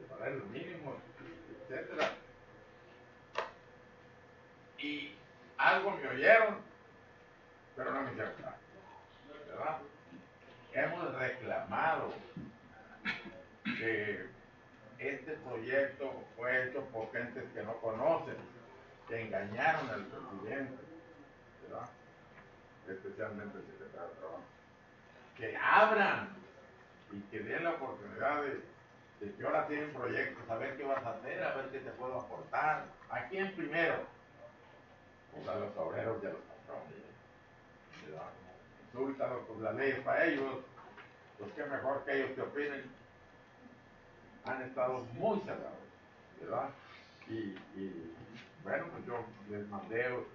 Speaker 1: salario mínimo, etcétera. Y algo me oyeron, pero no me hicieron caso, ¿verdad? Hemos reclamado que este proyecto fue hecho por gentes que no conocen, que engañaron al presidente, ¿verdad? Especialmente el secretario de Trabajo. Que abran y que den la oportunidad de que ahora tienen proyectos, a ver qué vas a hacer, a ver qué te puedo aportar. ¿A quién primero? Pues a los obreros y a los patrones. Insúltalos, pues la ley es para ellos, pues qué mejor que ellos que opinen. Han estado muy cerrados, ¿verdad? Y bueno, pues yo les mandé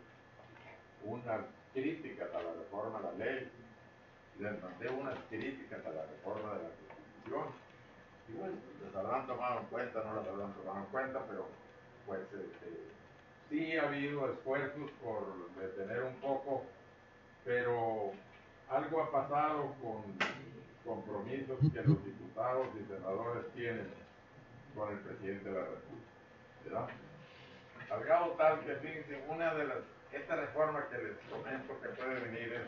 Speaker 1: unas críticas a la reforma de la ley, les mandé unas críticas a la reforma de la Constitución. Y bueno, las habrán tomado en cuenta, no las habrán tomado en cuenta, pero pues sí ha habido esfuerzos por detener un poco, pero algo ha pasado con compromisos que los diputados y senadores tienen con el presidente de la República, ¿verdad? Al grado tal que, fíjense, esta reforma que les comento que puede venir es,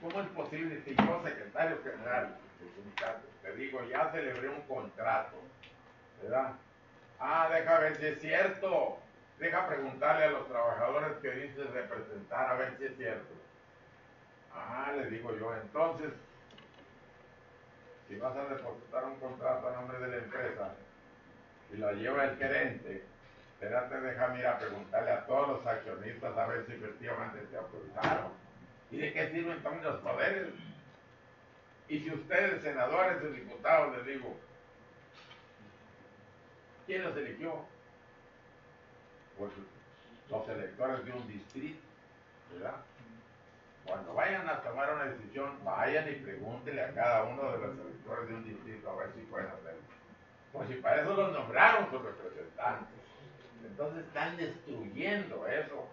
Speaker 1: ¿cómo es posible que yo, secretario general del sindicato, te digo, ya celebré un contrato, ¿verdad? Ah, deja ver si es cierto, deja preguntarle a los trabajadores que dices representar a ver si es cierto. Ah, le digo yo, entonces, si vas a depositar un contrato a nombre de la empresa y la lleva el gerente, Espérate, déjame ir a preguntarle a todos los accionistas a ver si efectivamente te autorizaron. ¿Y de qué sirven entonces los poderes? Y si ustedes, senadores o diputados, les digo, ¿quién los eligió? Pues los electores de un distrito, ¿verdad? Cuando vayan a tomar una decisión, vayan y pregúntenle a cada uno de los electores de un distrito a ver si pueden hacerlo. Pues si para eso los nombraron sus representantes. Entonces están destruyendo eso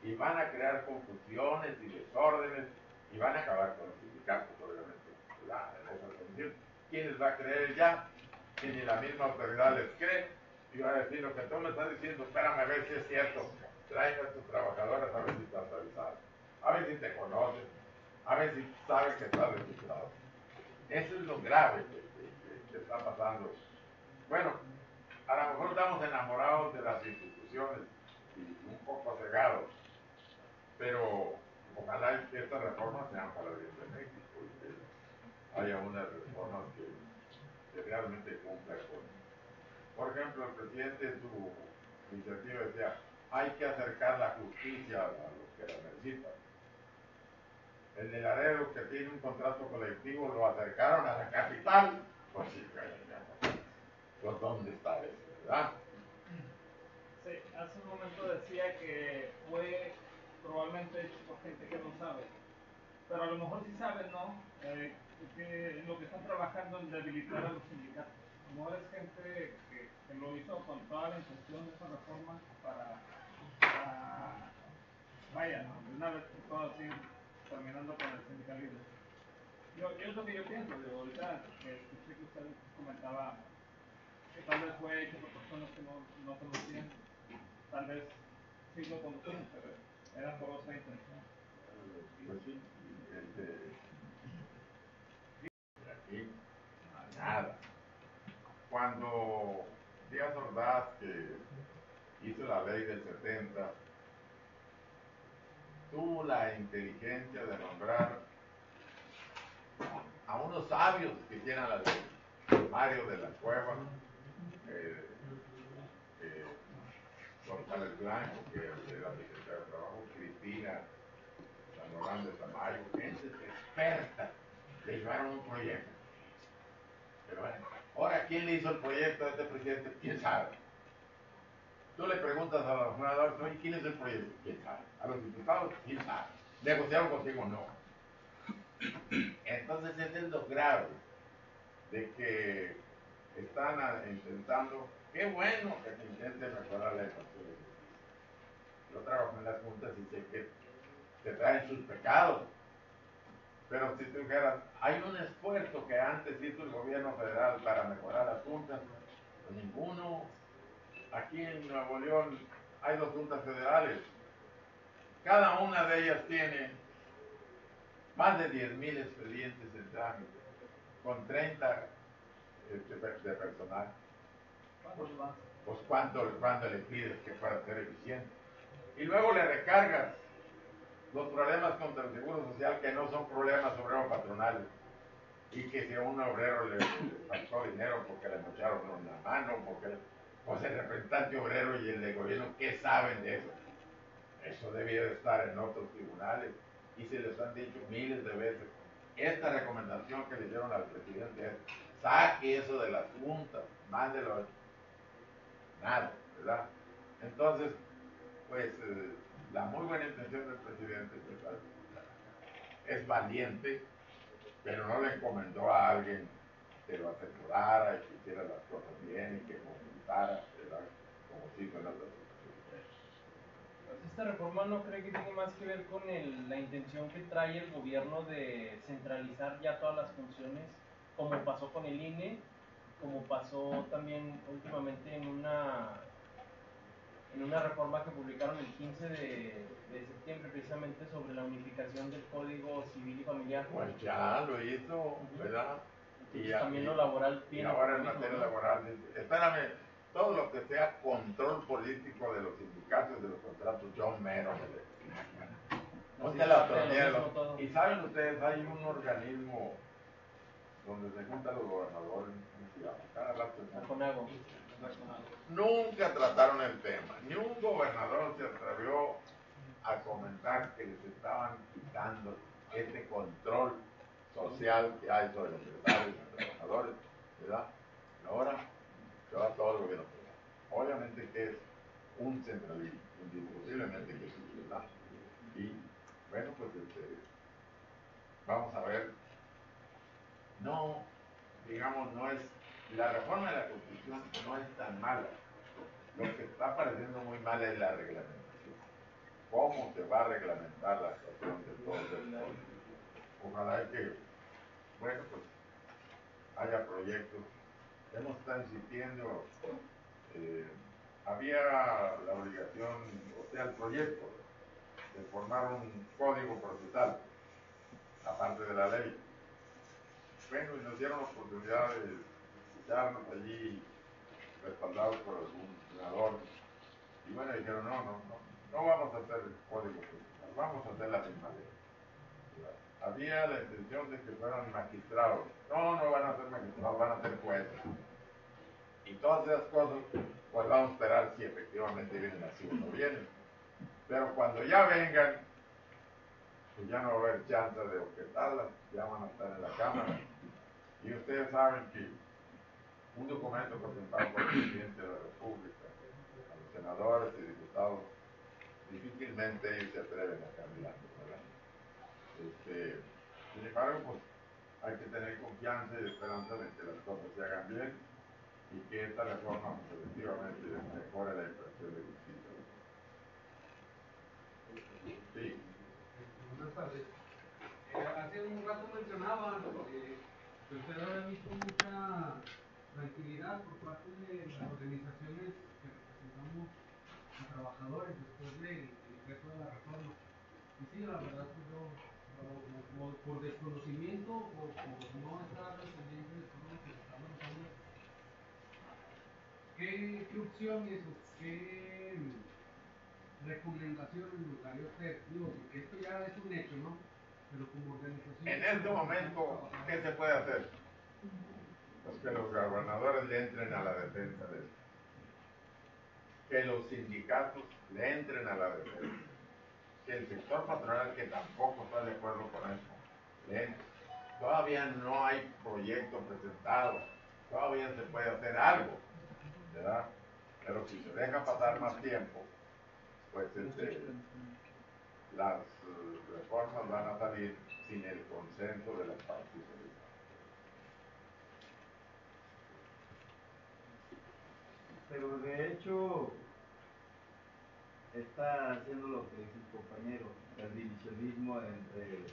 Speaker 1: y van a crear confusiones y desórdenes y van a acabar con los sindicatos, obviamente. ¿Verdad? En esa condición. ¿Quién les va a creer ya? Que ni la misma autoridad les cree. Y va a decir lo que tú me estás diciendo, espérame a ver si es cierto. Traigan a tus trabajadores a ver si estás avisado. A ver si te conocen, a ver si sabes que estás registrado. Eso es lo grave que está pasando. Bueno, a lo mejor estamos enamorados de las instituciones y un poco cegados, pero ojalá que estas reformas sean para el bien de México y que haya unas reformas que realmente cumplan con. Por ejemplo, el presidente en su iniciativa decía, hay que acercar la justicia a los que la necesitan. El de Laredo, que tiene un contrato colectivo, lo acercaron a la capital. Pues sí, pues ¿dónde está eso, verdad?
Speaker 2: Sí, hace un momento decía que fue probablemente hecho por gente que no sabe, pero a lo mejor sí saben, ¿no? Que lo que están trabajando en debilitar a los sindicatos. A lo mejor es gente que lo hizo con toda la intención de esa reforma para vaya, ¿no? De una vez por todas ir terminando con el sindicalismo. Yo es lo que yo pienso, digo, ahorita escuché que usted comentaba que tal vez fue hecho por personas que no conocían, tal vez sí lo conocían, pero era por otra intención.
Speaker 1: Pues sí, aquí, nada. Cuando Díaz Ordaz, que hizo la ley del 70, tuvo la inteligencia de nombrar a unos sabios que hicieran la ley. Mario de la Cueva, González Blanco, que era secretario de Trabajo, Cristina San Román de Tamayo, gente experta, le llevaron un proyecto. Pero bueno, ahora, ¿quién le hizo el proyecto a este presidente? ¿Quién sabe? Tú le preguntas a los senadores, oye, ¿quién es el proyecto? ¿Quién sabe? A los diputados, ¿quién sabe? ¿Negociaron contigo? No. Entonces, ese es lo grave de que están intentando, qué bueno que se intente mejorar la ecuación. Yo trabajo en las juntas y sé que te traen sus pecados. Pero si tú dijeras, hay un esfuerzo que antes hizo el gobierno federal para mejorar las juntas, pues ninguno. Aquí en Nuevo León hay 2 juntas federales. Cada una de ellas tiene más de 10,000 expedientes en trámite, con 30 de personal. Pues ¿cuánto le pides que pueda ser eficiente? Y luego le recargas los problemas contra el Seguro Social, que no son problemas obrero-patronales, y que si a un obrero le faltó dinero porque le mocharon una mano, porque pues el representante obrero y el de gobierno, ¿qué saben de eso? Eso debía de estar en otros tribunales, y se les han dicho miles de veces. Esta recomendación que le dieron al presidente es, saque eso de las juntas, mándelo, nada, ¿verdad? Entonces, pues, la muy buena intención del presidente pues, es valiente, pero no le encomendó a alguien que lo asesorara y que hiciera las cosas bien y que consultara, ¿verdad? Como se hizo en otras situaciones.
Speaker 3: Esta reforma no cree que tiene más que ver con la intención que trae el gobierno de centralizar ya todas las funciones, como pasó con el INE, como pasó también últimamente en una reforma que publicaron el 15 de septiembre precisamente sobre la unificación del Código Civil y Familiar.
Speaker 1: Pues ya lo hizo, ¿verdad?
Speaker 3: Y también lo laboral
Speaker 1: y ahora en materia laboral, espérame, todo lo que sea control político de los sindicatos, de los contratos, yo mero ponte la autonomía. Y saben ustedes, hay un organismo donde se juntan los gobernadores, cada rato.
Speaker 3: Conago.
Speaker 1: Nunca trataron el tema. Ni un gobernador se atrevió a comentar que les estaban quitando este control social que hay sobre los empresarios y los trabajadores, ¿verdad? Ahora se va todo el gobierno federal. Obviamente que es un centralismo, indiscutiblemente que sí, ¿verdad? Y bueno, pues vamos a ver. No, digamos, no es, la reforma de la Constitución no es tan mala. Lo que está pareciendo muy mal es la reglamentación. ¿Cómo se va a reglamentar la actuación de todos estos? Ojalá que, bueno, pues haya proyectos. Hemos estado insistiendo, había la obligación, o sea, el proyecto de formar un código procesal, aparte de la ley. Bueno, y nos dieron la oportunidad de escucharnos allí, respaldados por algún senador. Y bueno, dijeron, no vamos a hacer el código procesal, vamos a hacer la misma ley. Había la intención de que fueran magistrados. No van a ser magistrados, van a ser jueces. Y todas esas cosas, pues vamos a esperar si efectivamente vienen así o no vienen. Pero cuando ya vengan, pues ya no va a haber chance de objetarlas, ya van a estar en la Cámara. Y ustedes saben que un documento presentado por el presidente de la República, a los senadores y diputados, difícilmente ellos se atreven a cambiarlo, ¿verdad? Sin embargo, pues hay que tener confianza y esperanza de que las cosas se hagan bien y que esta reforma pues, efectivamente mejore la impresión de justicia. Sí.
Speaker 6: Buenas tardes. Hace un rato mencionaban que usted había visto mucha tranquilidad por parte de las organizaciones que representamos a trabajadores después del efecto de la reforma. Y sí, la verdad, pues yo, por desconocimiento o por no estar al pendiente de todo lo que se está avanzando, ¿qué opciones o qué recomendaciones me gustaría usted? Digo, porque esto ya es un hecho, ¿no? Pero como organización...
Speaker 1: En este momento, ¿qué se puede hacer? Pues que los gobernadores le entren a la defensa de esto. Que los sindicatos le entren a la defensa. Que el sector patronal, que tampoco está de acuerdo con eso, le entre. Todavía no hay proyecto presentado. Todavía se puede hacer algo, ¿verdad? Pero si se deja pasar más tiempo, pues las reformas van a salir sin el consenso de las partes.
Speaker 7: Pero de hecho está haciendo lo que dice su compañero, el divisionismo entre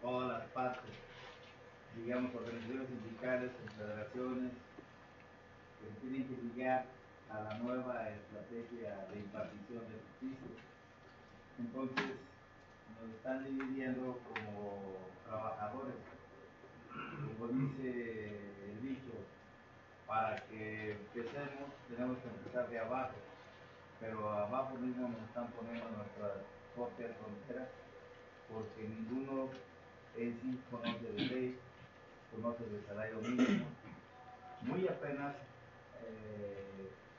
Speaker 7: todas las partes, digamos organizaciones sindicales, confederaciones, que tienen que llegar a la nueva estrategia de impartición de justicia. Entonces nos están dividiendo como trabajadores, como dice el dicho, para que empecemos tenemos que empezar de abajo, pero abajo mismo nos están poniendo nuestras propias fronteras, porque ninguno en sí conoce de ley, conoce de salario mínimo, muy apenas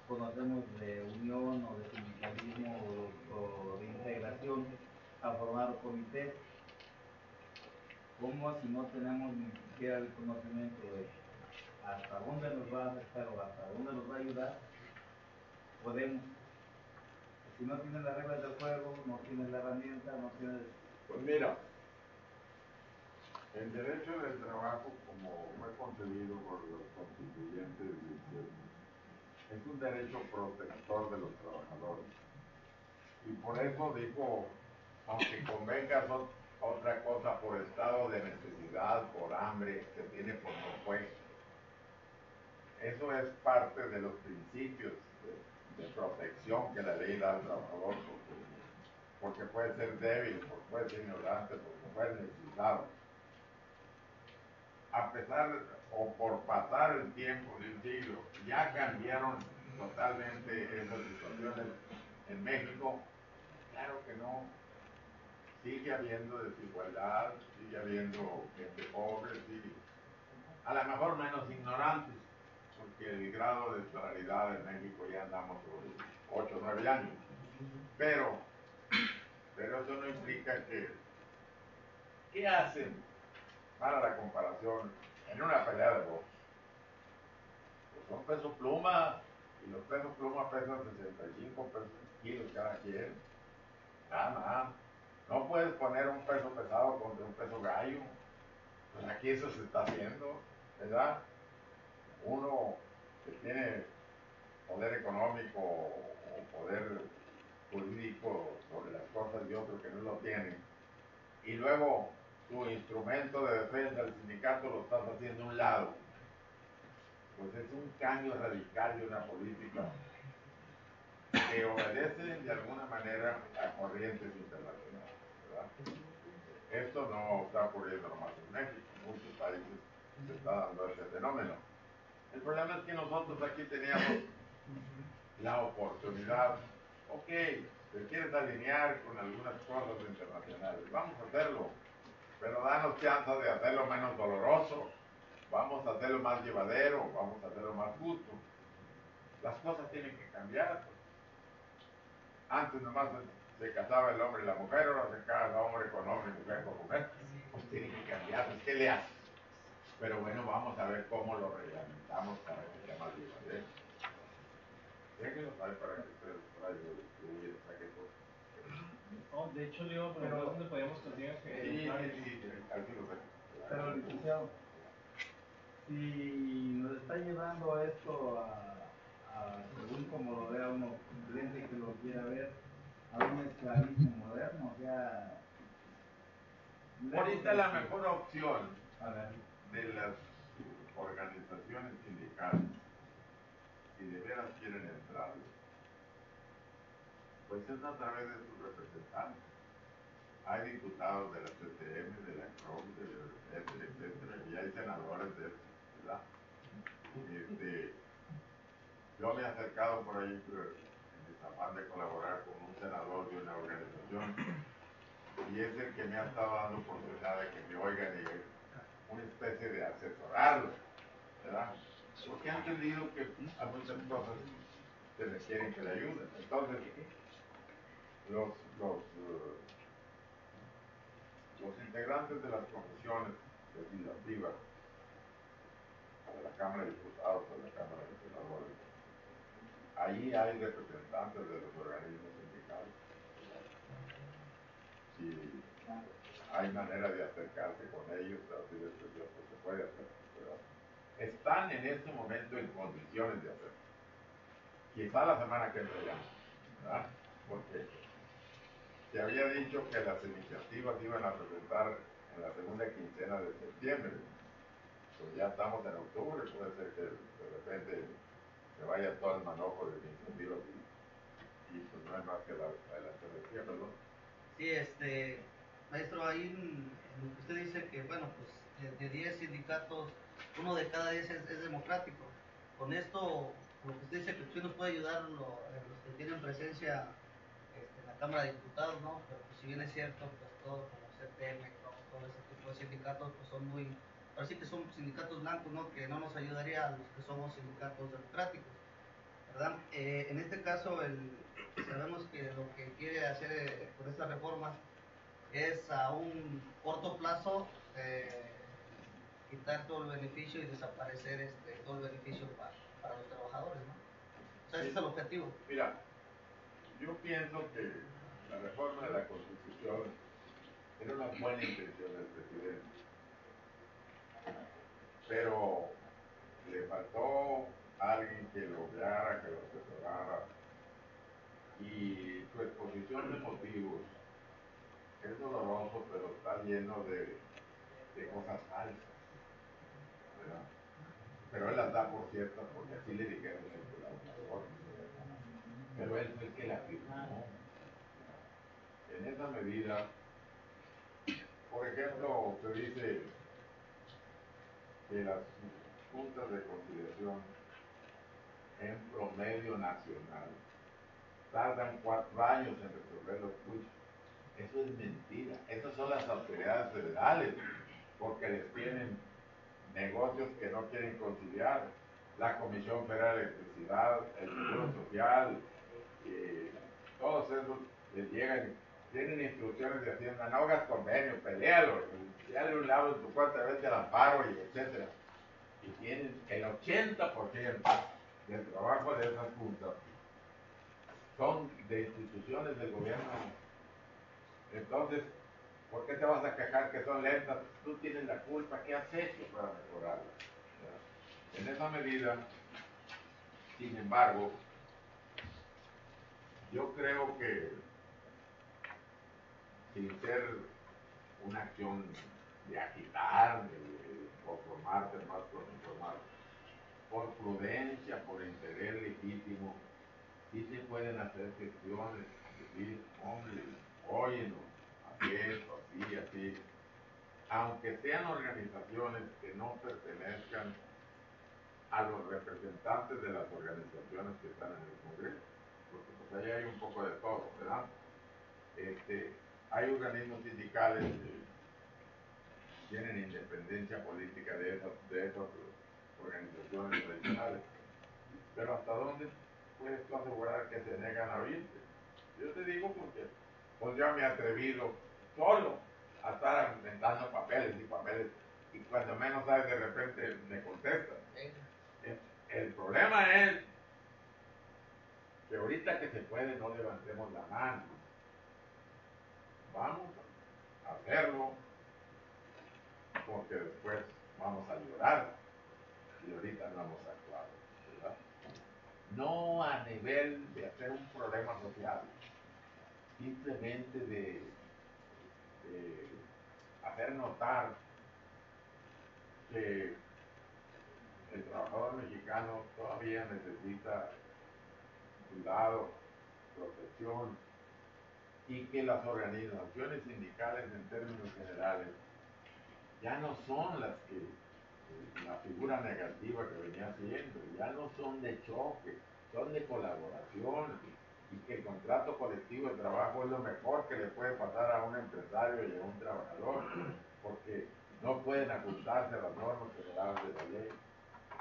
Speaker 7: conocemos de unión o de sindicalismo o de integración a formar comités. ¿Cómo si no tenemos ni siquiera el conocimiento de hasta dónde nos va a afectar o hasta dónde nos va a ayudar? Podemos. Si no tienes las reglas del juego, no tienes la herramienta, no tienes...
Speaker 1: Pues mira, el derecho del trabajo, como fue concebido por los constituyentes, es un derecho protector de los trabajadores. Y por eso digo, aunque convengas otra cosa por estado de necesidad, por hambre, se tiene por no puesto. Eso es parte de los principios de protección que la ley da al trabajador, porque puede ser débil, porque puede ser ignorante, porque puede ser necesitado. A pesar o por pasar el tiempo de un siglo, ya cambiaron totalmente esas situaciones en México. Claro que no. Sigue habiendo desigualdad, sigue habiendo gente pobre, sigue. A lo mejor menos ignorantes, porque el grado de escolaridad en México ya andamos sobre 8 o 9 años. Pero eso no implica que, ¿qué hacen para la comparación en una pelea de box? Pues son peso pluma, y los pesos pluma pesan 65 kilos cada quien, nada más. No puedes poner un peso pesado contra un peso gallo. Pues aquí eso se está haciendo, ¿verdad? Uno que tiene poder económico o poder jurídico sobre las cosas y otro que no lo tiene. Y luego tu instrumento de defensa, el sindicato, lo estás haciendo a un lado. Pues es un cambio radical de una política que obedece de alguna manera a corrientes internacionales, ¿verdad? Esto no está ocurriendo nomás en México, en muchos países se está dando ese fenómeno. El problema es que nosotros aquí teníamos la oportunidad, ok, te quieres alinear con algunas cosas internacionales, vamos a hacerlo, pero danos chance de hacerlo menos doloroso, vamos a hacerlo más llevadero, vamos a hacerlo más justo. Las cosas tienen que cambiar. Antes nomás se casaba el hombre y la mujer, ahora se casa hombre con hombre y mujer con mujer. Pues tiene que cambiar, pues ¿qué le hace? Pero bueno, vamos a ver cómo lo reglamentamos para que sea más llevadero. Déjenlo saber para que ustedes traigan saquen cosas.
Speaker 2: Oh, de hecho, le iba a preguntar dónde podíamos conseguir que...
Speaker 1: Sí, así lo sé.
Speaker 7: Pero licenciado, si nos está llevando esto a según como lo vea uno, cliente que lo quiera ver, a un esclavismo moderno, o sea...
Speaker 1: Ahorita la mejor opción
Speaker 7: A ver.
Speaker 1: de las organizaciones sindicales, si de veras quieren entrar, pues es a través de sus representantes. Hay diputados de la CTM, de la CROC, etcétera, etcétera, y hay senadores de eso, ¿verdad? Yo me he acercado por ahí en esta afán de colaborar con un senador de una organización, y es el que me ha estado dando oportunidad de que me oigan y una especie de asesorarlo, ¿verdad? Porque han entendido que a muchas cosas se requieren que le ayuden. Entonces, los integrantes de las comisiones legislativas de la Cámara de Diputados o de la Cámara de Senadores, ahí hay representantes de los organismos sindicales. Si hay manera de acercarse con ellos, así de expresión, pues se puede hacer, ¿verdad? Están en este momento en condiciones de hacerlo. Quizá la semana que entra ya, ¿verdad? Porque se había dicho que las iniciativas iban a presentar en la segunda quincena de septiembre. Pues ya estamos en octubre, puede ser que de repente se vaya todo el manojo de iniciativas y pues no hay más que la estrategia, perdón.
Speaker 8: Sí, maestro, ahí en lo que usted dice que, bueno, pues de 10 sindicatos, uno de cada 10 es democrático. Con esto, lo que usted dice que usted nos puede ayudar los que tienen presencia en la Cámara de Diputados, ¿no? Pero pues, si bien es cierto, pues todo como CTM, todo ese tipo de sindicatos, pues son muy, parece que son sindicatos blancos, ¿no? Que no nos ayudaría a los que somos sindicatos democráticos, ¿verdad? En este caso, sabemos que lo que quiere hacer con esta reforma es a un corto plazo quitar todo el beneficio y desaparecer todo el beneficio para los trabajadores, ¿no? O sea, ese es el objetivo.
Speaker 1: Mira, yo pienso que la reforma de la Constitución era una buena intención del presidente, pero le faltó alguien que lo guiara, que lo asesorara, y su exposición de motivos es doloroso, pero está lleno de cosas falsas, ¿verdad? Pero él las da por ciertas porque así le dijeron en la reforma. Pero él fue el que la firmó. En esa medida, por ejemplo, se dice que las juntas de conciliación en promedio nacional tardan 4 años en resolver los juicios. Eso es mentira. Esas son las autoridades federales, porque les tienen negocios que no quieren conciliar. la Comisión Federal de Electricidad, el Seguro Social, todos esos les llegan, tienen instrucciones de Hacienda, no hagas convenio, pelealo, dale un lado en tu cuenta, vete al amparo, y etcétera. Y tienen el 80% del trabajo de esas juntas son de instituciones del gobierno. Entonces, ¿por qué te vas a quejar que son lentas? Tú tienes la culpa, ¿qué has hecho para mejorarlas? En esa medida, sin embargo, yo creo que sin ser una acción de agitar, de conformarte más por informar, por prudencia, por interés legítimo, sí se pueden hacer gestiones, decir, hombre, óyenos, así esto, así, así, aunque sean organizaciones que no pertenezcan a los representantes de las organizaciones que están en el Congreso, porque pues ahí hay un poco de todo, ¿verdad? Hay organismos sindicales que tienen independencia política de esas organizaciones tradicionales, pero ¿hasta dónde puedes tú asegurar que se negan a oírte? Yo te digo porque pues yo me he atrevido solo a estar inventando papeles y papeles, y cuando menos sabes de repente me contestan. El problema es que ahorita que se puede no levantemos la mano. Vamos a hacerlo porque después vamos a llorar y ahorita no hemos actuado, ¿verdad? No a nivel de hacer un problema social, simplemente de hacer notar que el trabajador mexicano todavía necesita cuidado, protección, y que las organizaciones sindicales en términos generales ya no son las que la figura negativa que venía siendo, ya no son de choque, son de colaboración, y que el contrato colectivo de trabajo es lo mejor que le puede pasar a un empresario y a un trabajador, porque no pueden ajustarse a las normas generales de la ley.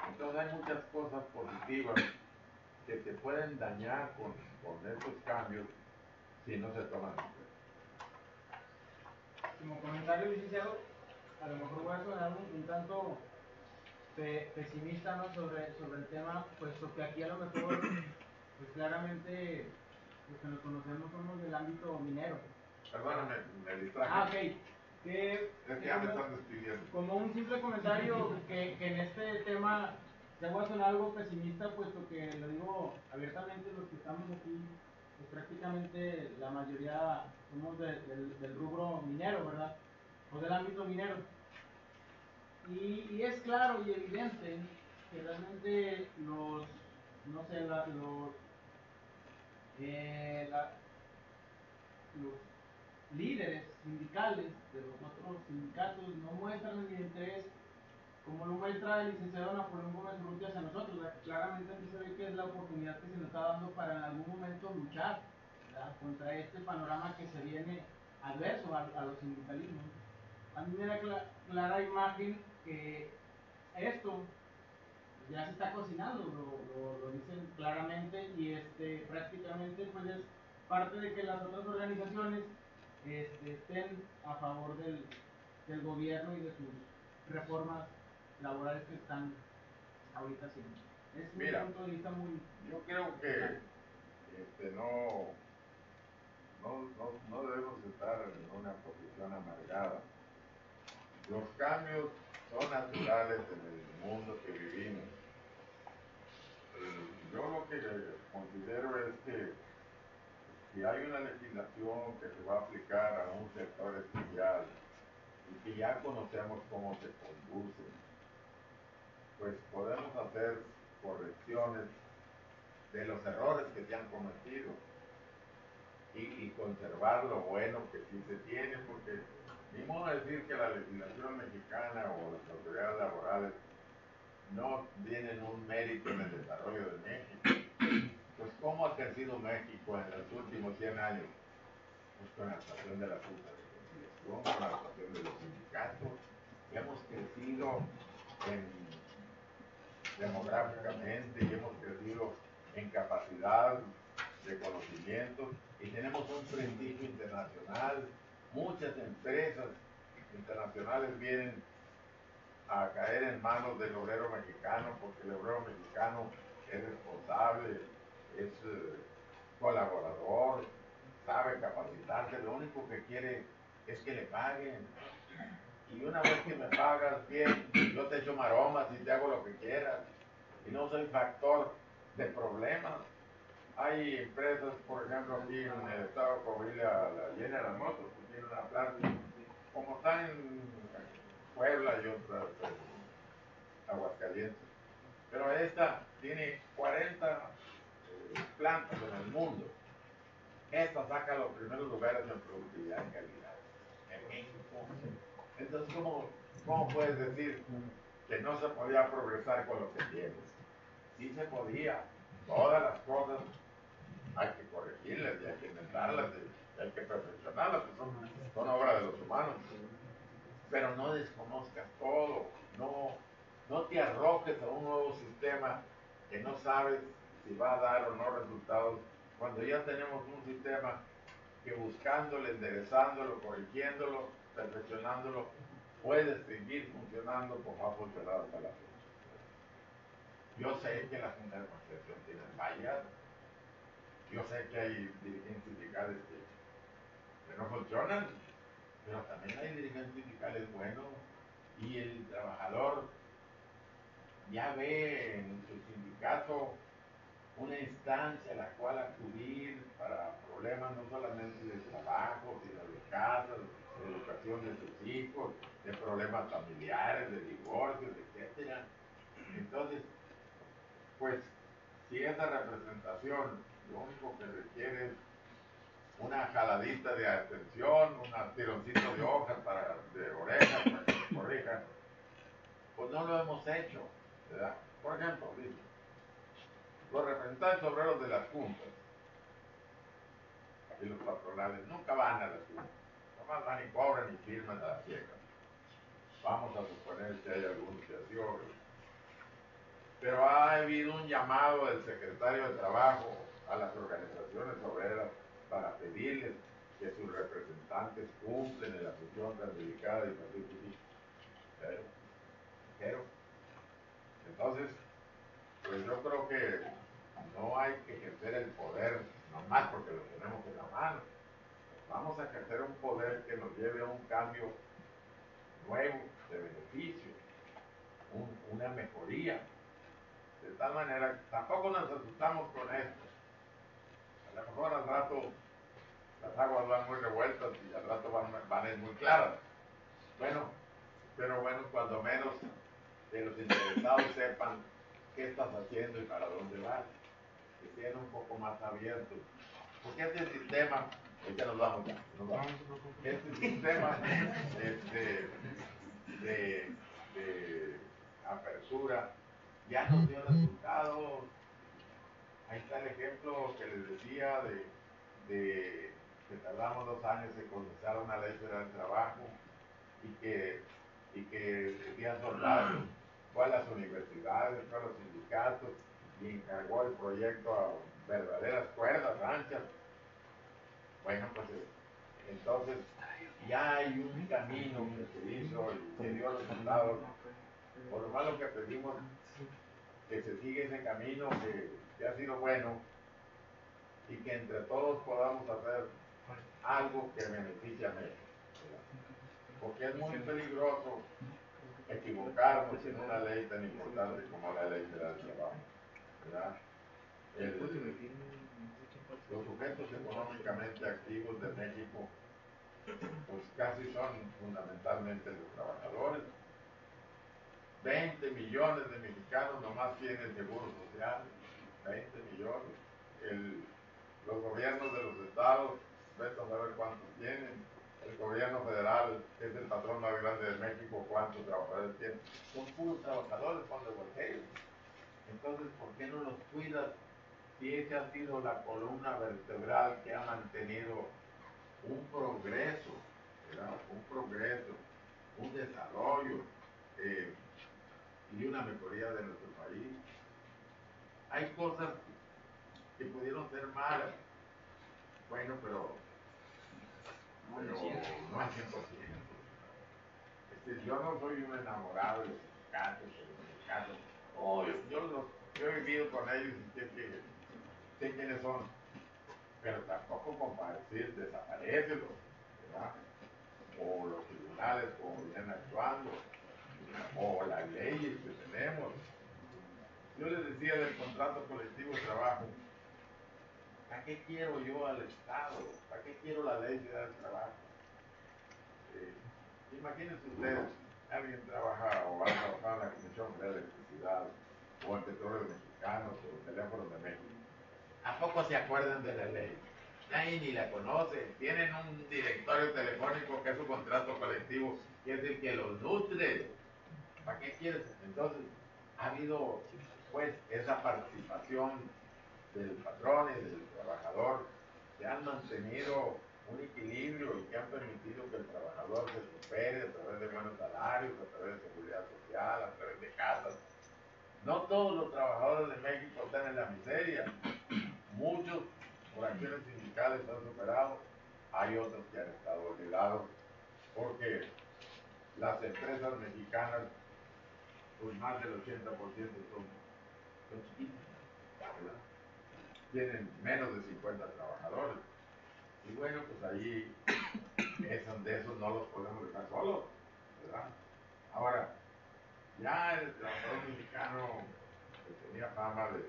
Speaker 1: Entonces hay muchas cosas positivas que se pueden dañar con estos cambios si no se toman en cuenta.
Speaker 2: Como comentario, licenciado, a lo mejor voy a sonar un tanto pesimista, ¿no? sobre el tema, puesto que aquí a lo mejor, pues claramente, los que nos conocemos somos del ámbito minero.
Speaker 1: Perdóname, me distraje.
Speaker 2: Ah, ok. Que
Speaker 1: ya me están despidiendo.
Speaker 2: Como un simple comentario, que en este tema se va a sonar algo pesimista, puesto que lo digo abiertamente, los que estamos aquí, pues prácticamente la mayoría somos del rubro minero, ¿verdad? O del ámbito minero. Y es claro y evidente que realmente los líderes sindicales de los otros sindicatos no muestran el interés como lo muestra el licenciado Napoleón Gómez Urrutia hacia nosotros, ¿verdad? Claramente aquí se ve que es la oportunidad que se nos está dando para en algún momento luchar, ¿verdad?, contra este panorama que se viene adverso a los sindicalismos. A mí me da clara imagen que esto ya se está cocinando, lo dicen claramente, y prácticamente pues es parte de que las otras organizaciones estén a favor del gobierno y de sus reformas laborales que están ahorita haciendo. Es un punto de vista muy...
Speaker 1: Yo creo que no debemos estar en una posición amargada. Los cambios son naturales en el mundo que vivimos. Yo lo que considero es que si hay una legislación que se va a aplicar a un sector especial y que ya conocemos cómo se conduce, pues podemos hacer correcciones de los errores que se han cometido y conservar lo bueno que sí se tiene, porque ni modo de decir que la legislación mexicana o las autoridades laborales no tienen un mérito en el desarrollo de México. Pues ¿cómo ha crecido México en los últimos 100 años? Pues con la actuación de la Junta de Conciliación, con la actuación de los sindicatos. Hemos crecido demográficamente y hemos crecido en capacidad de conocimientos y tenemos un prestigio internacional. Muchas empresas internacionales vienen a caer en manos del obrero mexicano porque el obrero mexicano es responsable, es colaborador, sabe capacitarse, lo único que quiere es que le paguen. Y una vez que me pagas bien, yo te echo maromas y te hago lo que quieras. Y no soy factor de problemas. Hay empresas, por ejemplo, aquí en el estado de Coahuila, la General Motors, que tiene una planta, como está en Puebla y otras Aguascalientes. Pero esta tiene 40 plantas en el mundo. Esta saca los primeros lugares en productividad y calidad en México. Entonces, ¿cómo puedes decir que no se podía progresar con lo que tienes? Sí se podía. Todas las cosas hay que corregirlas y hay que inventarlas y hay que perfeccionarlas, que son obra de los humanos. Pero no desconozcas todo, no te arrojes a un nuevo sistema que no sabes si va a dar o no resultados, cuando ya tenemos un sistema que buscándolo, enderezándolo, corrigiéndolo, perfeccionándolo, puede seguir funcionando como ha funcionado hasta la fecha. Yo sé que la Junta de Conciliación tiene fallas, yo sé que hay dirigentes sindicales que no funcionan, pero también hay dirigentes sindicales buenos y el trabajador ya ve en su sindicato una instancia a la cual acudir para problemas no solamente de trabajo, sino de casa, de educación de sus hijos, de problemas familiares, de divorcios, etc. Entonces, pues, si esa representación lo único que requiere es una jaladita de atención, un tironcito de hojas de orejas para que se corrijan, pues no lo hemos hecho, ¿verdad? Por ejemplo, los representantes obreros de las juntas y los patronales nunca van a las juntas, nomás van y cobran y firman a la ciega. Vamos a suponer que hay algunos que así obran. Pero ha habido un llamado del secretario de Trabajo a las organizaciones obreras para pedirles que sus representantes cumplen en la función tan delicada y pacífica. Pero, entonces, pues yo creo que no hay que ejercer el poder nomás porque lo tenemos en la mano. Vamos a ejercer un poder que nos lleve a un cambio nuevo, de beneficio, una mejoría. De tal manera que tampoco nos asustamos con esto. A lo mejor al rato las aguas van muy revueltas y al rato van a ir muy claras. Bueno, pero bueno, cuando menos que los interesados sepan qué estás haciendo y para dónde vas. Que sean un poco más abiertos. Porque este sistema, ahorita nos vamos ya, este sistema de apertura ya nos dio resultados. Ahí está el ejemplo que les decía de que tardamos 2 años en comenzar una ley federal de trabajo y que Díaz Soldado fue a las universidades, fue a los sindicatos y encargó el proyecto a verdaderas cuerdas anchas. Bueno, pues entonces ya hay un camino que se hizo y se dio resultados. Por lo malo que pedimos que se siga ese camino que ha sido bueno y que entre todos podamos hacer algo que beneficie a México. Porque es muy peligroso equivocarnos en una ley tan importante como la ley federal del trabajo, ¿verdad? Los sujetos económicamente activos de México, pues casi son fundamentalmente los trabajadores. 20 millones de mexicanos nomás tienen seguro social, 20 millones. Los gobiernos de los estados, vete a saber cuántos tienen. El gobierno federal, que es el patrón más grande de México, cuántos trabajadores tienen. Son puros trabajadores con revolteos. Entonces, ¿por qué no los cuidas si esa ha sido la columna vertebral que ha mantenido un progreso, ¿verdad? Un progreso, un desarrollo? y una mejoría de nuestro país. Hay cosas que pudieron ser malas, bueno, pero no al 100%. Yo no soy un enamorado de los sindicatos, no, yo he vivido con ellos y sé quiénes son, pero tampoco compartir, desaparecerlos, ¿verdad? O los tribunales como vienen actuando, o las leyes que tenemos. Yo les decía del contrato colectivo de trabajo, ¿para qué quiero yo al Estado? ¿Para qué quiero la ley de trabajo? Imagínense ustedes, alguien trabaja o va a trabajar en la Comisión de Electricidad, o en Petróleos Mexicanos, o en Teléfonos de México. ¿A poco se acuerdan de la ley? Nadie ni la conoce. Tienen un directorio telefónico que es su contrato colectivo, que es el que los nutre. ¿Para qué quieres? Entonces, ha habido, pues, esa participación del patrón y del trabajador, que han mantenido un equilibrio y que han permitido que el trabajador se supere a través de buenos salarios, a través de seguridad social, a través de casas. No todos los trabajadores de México están en la miseria. Muchos, por acciones sindicales, han superado. Hay otros que han estado olvidados porque las empresas mexicanas, pues más del 80% son chiquitas, ¿verdad? Tienen menos de 50 trabajadores. Y bueno, pues ahí de esos no los podemos dejar solos, ¿verdad? Ahora, ya el trabajador mexicano que tenía fama de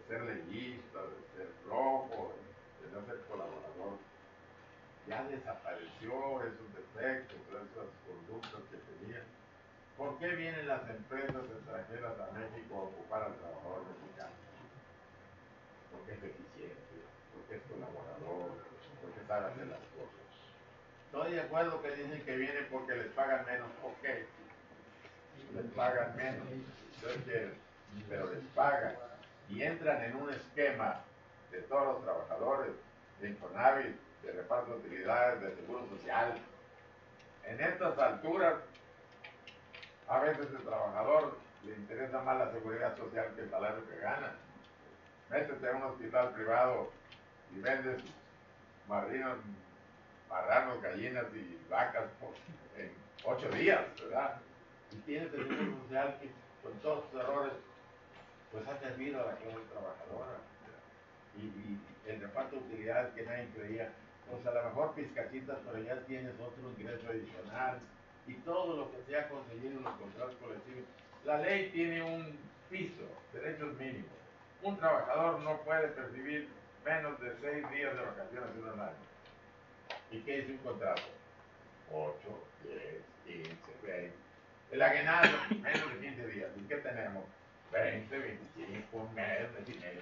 Speaker 1: ser leyista, de ser flojo, de no ser colaborador, ya desapareció esos defectos, esas conductas que tenía. ¿Por qué vienen las empresas extranjeras a México a ocupar al trabajador mexicano? Porque es eficiente, porque es colaborador, porque sabe hacer las cosas. Estoy de acuerdo que dicen que vienen porque les pagan menos, ok, les pagan menos, pero les pagan y entran en un esquema de todos los trabajadores, de Infonavit, de reparto de utilidades, de seguro social. En estas alturas, a veces el trabajador le interesa más la seguridad social que el salario que gana. Métete a un hospital privado y vendes marranos, gallinas y vacas en 8 días, ¿verdad? Y tienes el seguro social que con todos sus errores pues ha servido a la clase trabajadora. Y el reparto de utilidades que nadie creía, pues a lo mejor pizcachitas, pero ya tienes otro ingreso adicional. Y todo lo que se ha conseguido en los contratos colectivos. La ley tiene un piso, derechos mínimos. Un trabajador no puede percibir menos de 6 días de vacaciones en un año. ¿Y qué dice un contrato? 8, 10, 15, 20. El aguinaldo, menos de 15 días. ¿Y qué tenemos? 20, 25, un mes, mes y medio.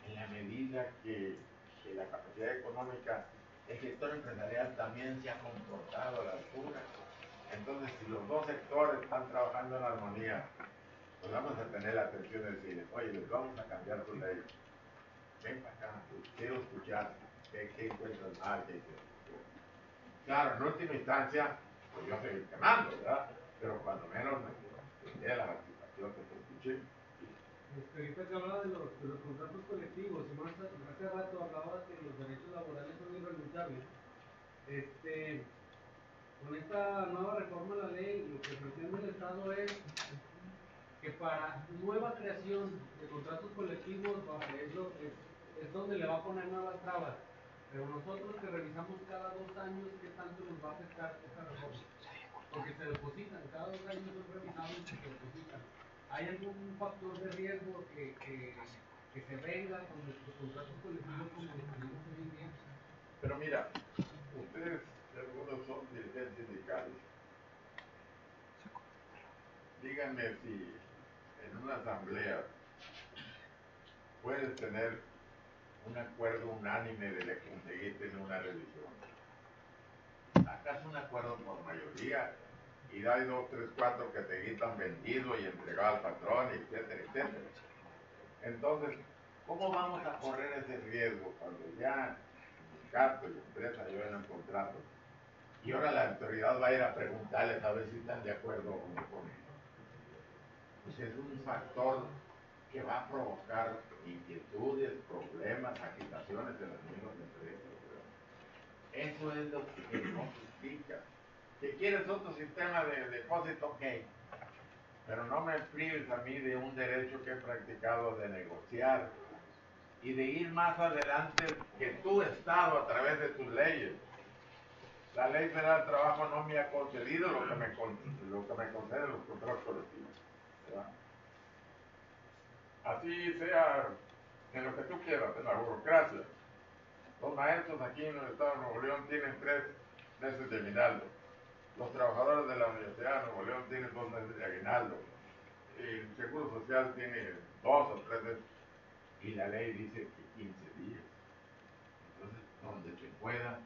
Speaker 1: En la medida que la capacidad económica, el sector empresarial también se ha comportado a la altura. Entonces, si los dos sectores están trabajando en armonía, pues vamos a tener la atención de decir, oye, les vamos a cambiar tu ley. Ven para acá, quiero escuchar qué encuentras mal, qué claro, en última instancia, pues yo soy el que mando, ¿verdad? Pero cuando menos me dé la participación que te escuché.
Speaker 6: Ahorita que hablaba de los contratos colectivos, y más hace rato hablaba que los derechos laborales son irrenunciables. Con esta nueva reforma a la ley, lo que pretende el Estado es que para nueva creación de contratos colectivos es donde le va a poner nuevas trabas. Pero nosotros que revisamos cada 2 años qué tanto nos va a afectar esta reforma. Porque se depositan, cada 2 años son revisados y se depositan. ¿Hay algún factor de riesgo que se venga con nuestros contratos colectivos como los tenemos hoy en día?
Speaker 1: Pero mira, ustedes algunos son dirigentes sindicales. Díganme si en una asamblea puedes tener un acuerdo unánime de conseguirte en una revisión. Sacas un acuerdo por mayoría y hay 2, 3, 4 que te quitan vendido y entregado al patrón, etcétera, etcétera. Entonces, ¿cómo vamos a correr ese riesgo cuando ya el sindicato y la empresa llevan el contrato? Y ahora la autoridad va a ir a preguntarles a ver si están de acuerdo o no con ellos. pues es un factor que va a provocar inquietudes, problemas, agitaciones en las mismas empresas. Eso es lo que no se explica. Que quieres otro sistema de depósito, ok, pero no me prives a mí de un derecho que he practicado de negociar y de ir más adelante que tu Estado a través de tus leyes. La Ley Federal del Trabajo no me ha concedido lo que me conceden los contratos colectivos, ¿verdad? Así sea en lo que tú quieras, en la burocracia. Los maestros aquí en el Estado de Nuevo León tienen 3 meses de aguinaldo. Los trabajadores de la Universidad de Nuevo León tienen 2 meses de aguinaldo. El Seguro Social tiene 2 o 3 meses. Y la ley dice que 15 días. Entonces, donde se pueda,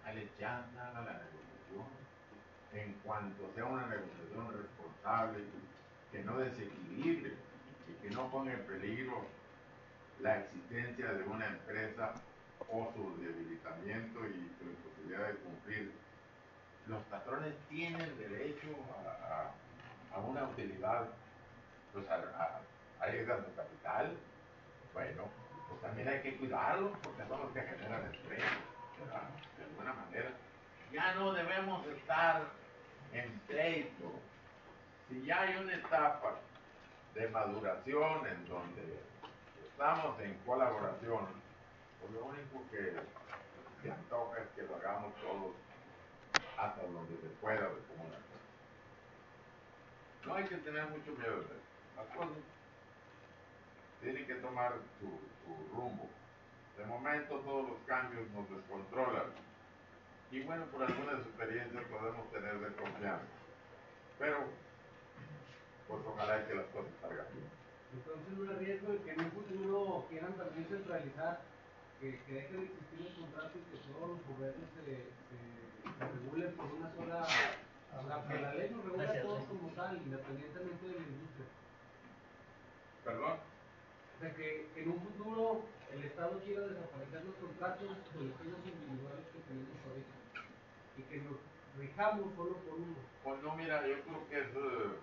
Speaker 1: dale chance a la negociación. En cuanto sea una negociación responsable, que no desequilibre y que no ponga en peligro la existencia de una empresa o su debilitamiento y su imposibilidad de cumplir. Los patrones tienen derecho a una utilidad, pues a extra de capital. Bueno, pues también hay que cuidarlos porque son los que generan empleo, ¿verdad? De alguna manera. Ya no debemos estar en pleito. Si ya hay una etapa de maduración en donde estamos en colaboración, pues lo único que se antoja es que lo hagamos todos hasta donde se pueda de común acuerdo. No hay que tener mucho miedo de eso. Las cosas tienen que tomar su rumbo. De momento todos los cambios nos descontrolan. Y bueno, por algunas experiencias podemos tener desconfianza. Pero, pues ojalá que las cosas salgan bien.
Speaker 6: Entonces no hay riesgo de que en un futuro quieran también centralizar, que deje de existir el contrato y que todos los gobiernos se regulen por una sola, o sea, que la ley nos regula a todos como tal, independientemente de la industria.
Speaker 1: ¿Perdón?
Speaker 6: O sea, que en un futuro el Estado quiera desaparecer los contratos colectivos individuales que tenemos ahorita y que nos rijamos solo por uno.
Speaker 1: Pues no, mira, yo creo que es lo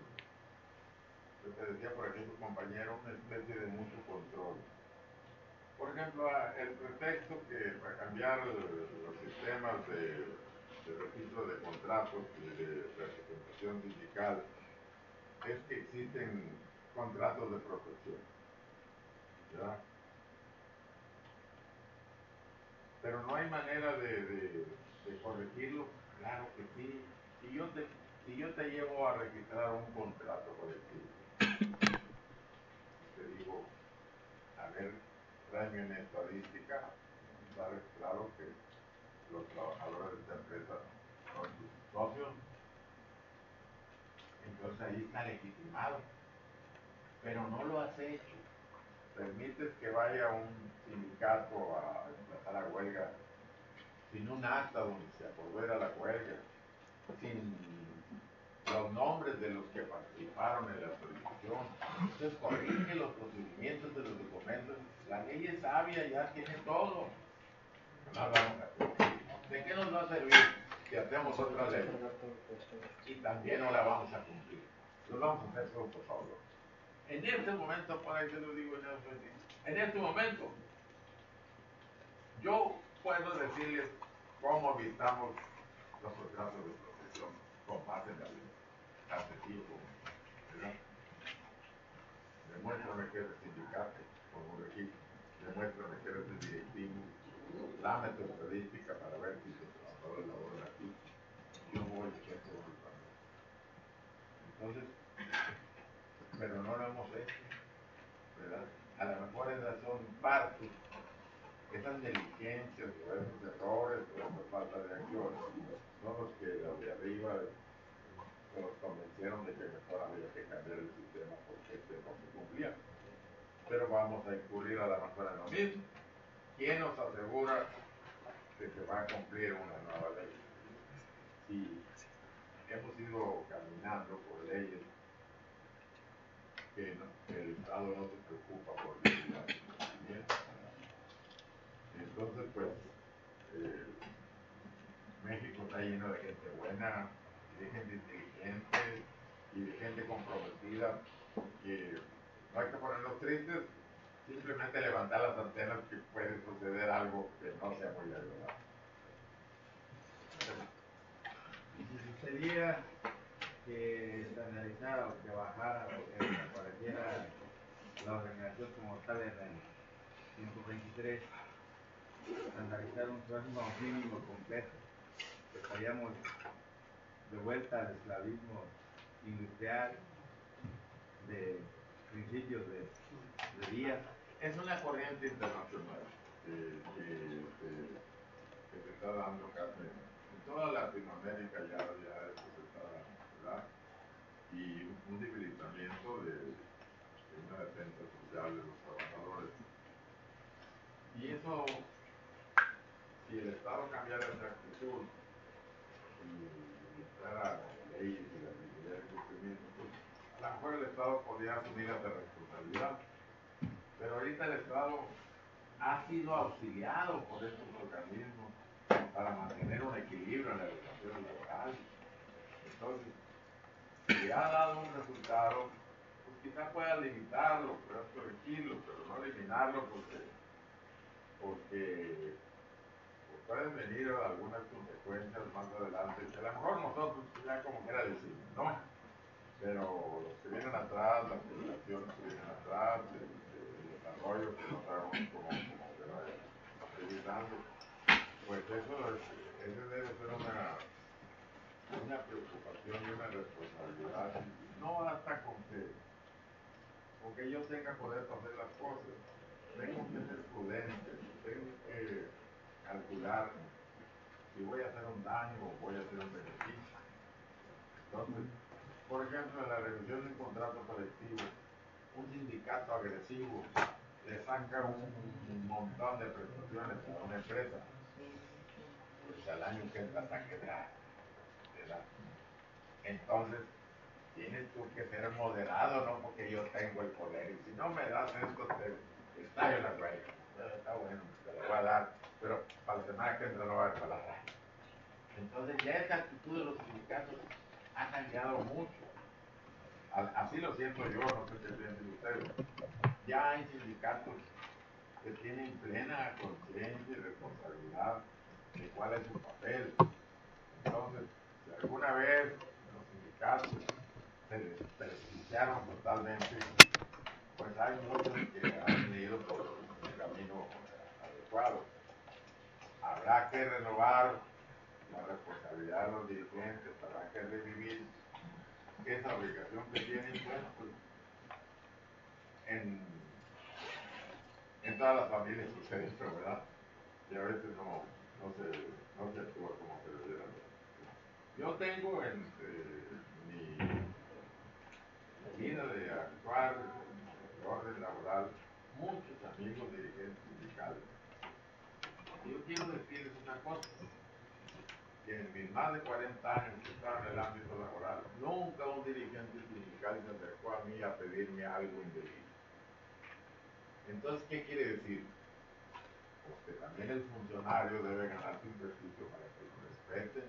Speaker 1: que decía por aquí tu compañero, una especie de mucho control. Por ejemplo, el pretexto que para cambiar los sistemas de registro de contratos y de representación sindical es que existen contratos de protección, ¿verdad? Pero no hay manera de corregirlo. Claro que sí. Si yo te llevo a registrar un contrato colectivo, te digo, a ver, tráeme una estadística, sabes, claro que los trabajadores de esta empresa son tus socios, entonces ahí está legitimado, pero no lo has hecho. Permites que vaya un sindicato a empezar a huelga sin un acta donde se acordó la huelga, sin los nombres de los que participaron en la solicitud. Entonces corrige los procedimientos de los documentos. La ley es sabia, ya tiene todo. No vamos a cumplir. ¿De qué nos va a servir si hacemos otra ley? Y también no la vamos a cumplir. Lo vamos a hacer todo por favor. En este momento, para que lo digo en este momento, yo puedo decirles cómo evitamos los contratos de protección con base en la ley. Tan sencillo como, ¿verdad? Demuéstrame que eres sindicato con un registro, demuéstrame que eres el directivo, dame tu estadística para ver si tus trabajadores laboran aquí. Yo voy a hacer todo el trabajo. Entonces, pero no lo hemos hecho, ¿verdad? A lo mejor esas son partes, esas negligencias o esos errores o esa falta de acción, son los que los de arriba nos convencieron de que mejor había que cambiar el sistema porque este no se cumplía. Pero vamos a incurrir a la mejor en lo mismo. ¿Quién nos asegura que se va a cumplir una nueva ley? Si hemos ido caminando por leyes que el Estado no se preocupa por la cumplimiento. Entonces, pues, México está lleno de gente buena, y de gente inteligente, y de gente comprometida que no hay que ponernos tristes, simplemente levantar las antenas que puede suceder algo que no sea muy agradable.
Speaker 7: Y si sucediera que estandarizara o que bajara o que desapareciera la organización como tal en el 123, estandarizar un sueldo mínimo completo, estaríamos de vuelta al esclavismo industrial de principios de días.
Speaker 1: Es una corriente internacional que se está dando casi en toda Latinoamérica, ya esto se está dando, ¿verdad? Y un debilitamiento de una defensa social de los trabajadores. Y eso, si el Estado cambiara esa actitud y dictara leyes y la necesidad de cumplimiento, pues a lo mejor el Estado podría asumir esa responsabilidad. Pero ahorita el Estado ha sido auxiliado por estos organismos para mantener un equilibrio en la relación laboral. Entonces, si ha dado un resultado, pues quizá pueda limitarlo, pueda corregirlo, pero no eliminarlo porque pues, pueden venir algunas consecuencias más adelante, que a lo mejor nosotros ya como quiera decir, ¿no? Pero los que vienen atrás, las generaciones que vienen atrás, el desarrollo que no sabemos cómo se va a seguir dando, pues ese debe ser una preocupación y una responsabilidad. No basta con que yo tenga poder para hacer las cosas. Tengo que ser prudente, tengo que calcular si voy a hacer un daño o voy a hacer un beneficio. Entonces, por ejemplo, en la revisión de un contrato colectivo, un sindicato agresivo le saca un montón de prestaciones a una empresa, pues al año que entra está quebrada, ¿verdad? Entonces, tienes tú que ser moderado, no porque yo tengo el poder, y si no me das esto, te estallo la huelga. Está bueno, te lo voy a dar, pero para la semana que entra no va a haber palabra. Entonces, ya esta actitud de los sindicatos ha cambiado mucho. Así lo siento yo, no sé qué piensen ustedes. Ya hay sindicatos que tienen plena conciencia y responsabilidad de cuál es su papel. Entonces, si alguna vez los sindicatos se desprestigiaron totalmente, pues hay muchos que han ido por un camino adecuado. Habrá que renovar la responsabilidad de los dirigentes, habrá que revivir esa obligación que tienen, bueno, pues en todas las familias sucede esto, ¿verdad? Y a veces no se actúa como se debiera. Yo tengo en mi vida de actuar en orden laboral muchos amigos dirigentes sindicales. Y yo quiero decirles una cosa, que en mis más de 40 años que estaba en el ámbito laboral, nunca un dirigente sindical se acercó a mí a pedirme algo indebido. Entonces, ¿qué quiere decir? Pues que también el funcionario debe ganarse un prestigio para que lo respeten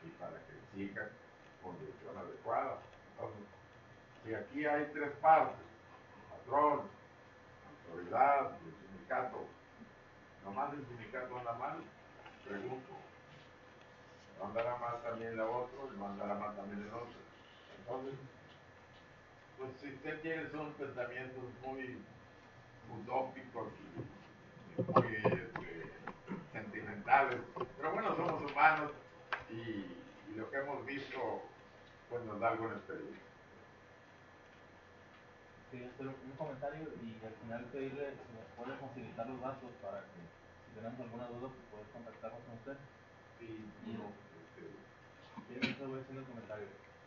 Speaker 1: y para que exija conducción adecuada. Entonces, si aquí hay tres partes, el patrón, la autoridad y el sindicato, nomás el sindicato anda mal, pregunto, ¿no andará mal también la otra? ¿No andará mal también el otro? Entonces, pues si usted tiene son pensamientos muy utópicos y muy sentimentales, pero bueno, somos humanos y lo que hemos visto pues nos da alguna experiencia.
Speaker 3: Quería hacer un comentario y al final pedirle si nos puede facilitar los datos para que si tenemos alguna duda pues poder contactarnos con usted.
Speaker 1: Sí,
Speaker 3: Bien, eso voy haciendo el comentario.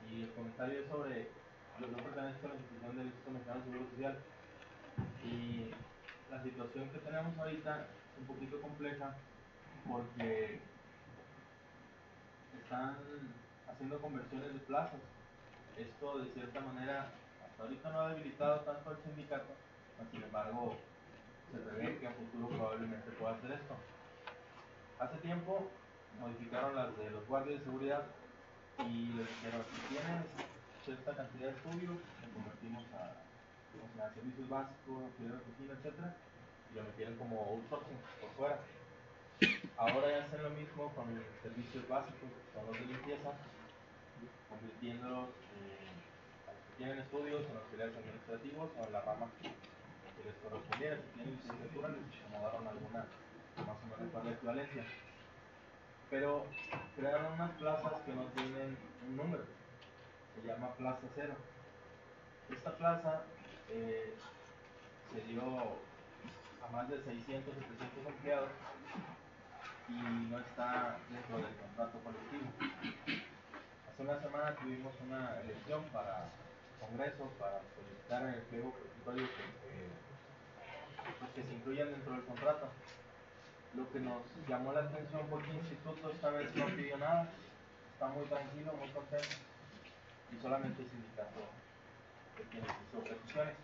Speaker 3: Y el comentario es sobre, yo pertenezco a la institución del Instituto Mexicano de Seguro Social y la situación que tenemos ahorita es un poquito compleja porque están haciendo conversiones de plazas. Esto de cierta manera hasta ahorita no ha debilitado tanto al sindicato, sin embargo se prevé que a futuro probablemente pueda hacer esto. Hace tiempo modificaron las de los guardias de seguridad y les dijeron, si tienes cierta cantidad de estudios, lo convertimos a servicios básicos, actividad de oficina, etc. Y lo metieron como outsourcing por fuera. Ahora ya hacen lo mismo con servicios básicos, que son los de limpieza, convirtiéndolos a los que tienen estudios en auxiliares administrativos o en la rama que les correspondiera. Si tienen licenciatura, les acomodaron alguna más o menos para la equivalencia. Pero crearon unas plazas que no tienen un número, se llama Plaza Cero. Esta plaza se dio a más de 600, 700 empleados y no está dentro del contrato colectivo. Hace una semana tuvimos una elección para Congreso para solicitar en el pliego petitorio que se incluyan dentro del contrato. Lo que nos llamó la atención fue que el instituto esta vez no pidió nada, está muy tranquilo, muy contento, y solamente el sindicato que tiene sus peticiones.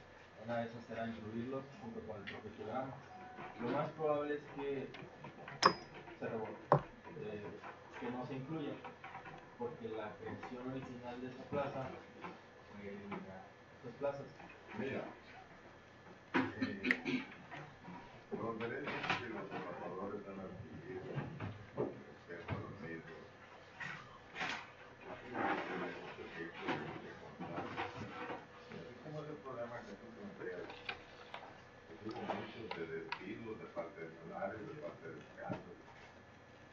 Speaker 3: Una de esas será incluirlos junto con el profesorama. Lo más probable es que se rebote, que no se incluya, porque la creación original de esa plaza fue eliminar esas plazas.
Speaker 1: Mira, los derechos que los trabajadores han adquirido respecto a los mismos, ¿cómo es el problema que tú planteas? Hubo muchos de despidos de parte de salarios, de parte de descansos,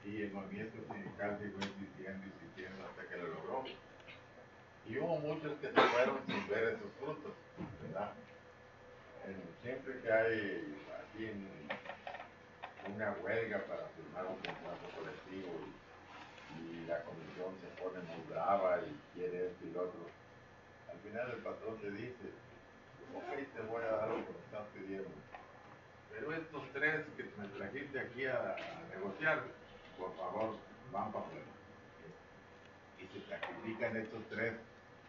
Speaker 1: y el movimiento sindical siguió insistiendo hasta que lo logró. Y hubo muchos que se fueron sin ver esos frutos, ¿verdad? Siempre que hay aquí una huelga para firmar un contrato colectivo y la comisión se pone muy brava y quiere esto y lo otro, al final el patrón te dice, ok, te voy a dar lo que me estás pidiendo, pero estos tres que me trajiste aquí a negociar, por favor, van para afuera. Y se sacrifican estos tres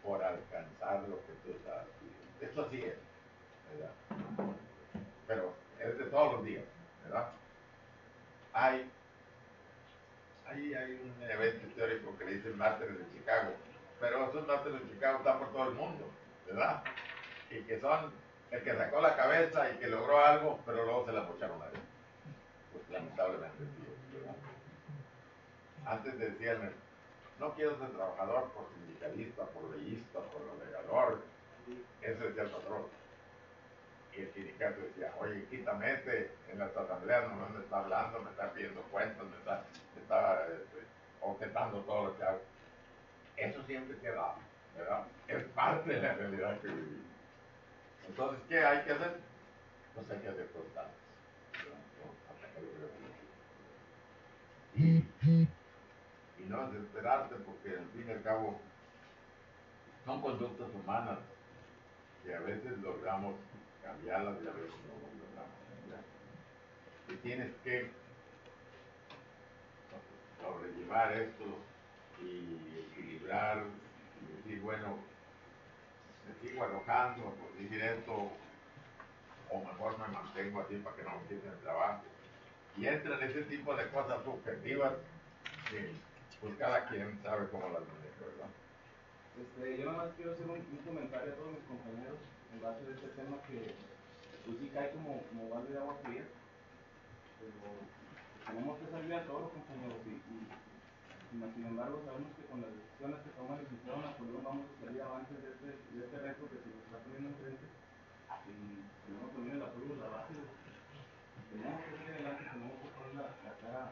Speaker 1: por alcanzar lo que tú estás pidiendo. Esto así es, ¿verdad? Pero es de todos los días, ¿verdad? Hay un evento histórico que le dicen Mártires de Chicago, pero esos Mártires de Chicago están por todo el mundo, ¿verdad? Y que son el que sacó la cabeza y que logró algo, pero luego se la mocharon a él. Pues lamentablemente sí, ¿verdad? Antes decían, no quiero ser trabajador por sindicalista, por leyista, por legador. Eso decía el patrón. Y el sindicato decía, oye, quítame en las asambleas no me está hablando, me está pidiendo cuentas, me está objetando todo lo que hago. Eso siempre queda, ¿verdad? Es parte de la realidad que vivimos. Entonces, ¿qué hay que hacer? Pues hay que hacer constantes. Y no desesperarte porque al fin y al cabo son conductas humanas que a veces logramos cambiarlas y a veces no logramos cambiar. Y tienes que sobrellevar esto y equilibrar y decir, bueno, me sigo alojando por decir esto, o mejor me mantengo así para que no me quiten el trabajo. Y entran ese tipo de cosas subjetivas que pues cada quien sabe cómo las maneja, ¿verdad?
Speaker 3: Yo nada más quiero hacer un comentario a todos mis compañeros en base a este tema que pues sí cae como balde de agua fría, pero tenemos que salir a todos los compañeros sin embargo sabemos que con las decisiones que toma el licenciado Napoleón vamos a salir avantes de este reto que se nos está poniendo enfrente y tenemos también el apoyo de la base. Tenemos que seguir adelante, tenemos que poner la cara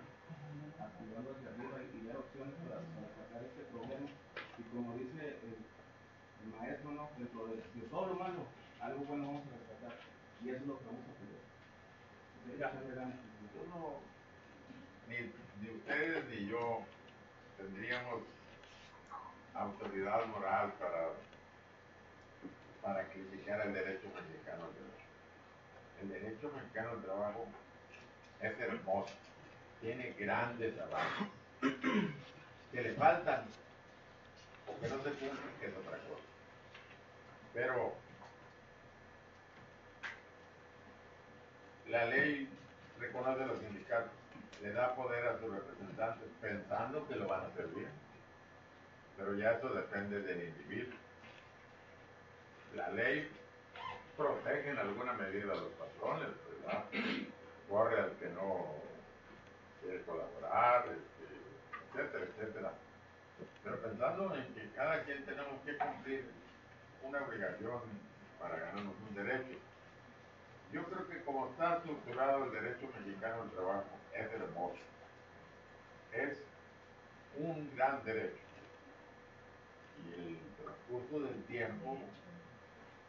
Speaker 3: apuntando hacia arriba y dar opciones para sacar este problema. Y como dice el maestro, ¿no? Dentro de todo lo malo, algo bueno vamos a rescatar. Y eso es lo que vamos a hacer.
Speaker 1: Ni ustedes ni yo tendríamos autoridad moral para criticar el derecho mexicano al trabajo. El derecho mexicano al trabajo es hermoso, tiene grandes avances. Que le faltan o que no se cumplen es otra cosa. Pero la ley reconoce a los sindicatos, le da poder a sus representantes pensando que lo van a hacer bien. Pero ya eso depende del individuo. la ley protege en alguna medida a los patrones, ¿verdad? Corre al que no quiere colaborar, etcétera, etcétera. Pero pensando en que cada quien tenemos que cumplir una obligación para ganarnos un derecho. Yo creo que como está estructurado el derecho mexicano al trabajo, es hermoso. Es un gran derecho. Y el transcurso del tiempo,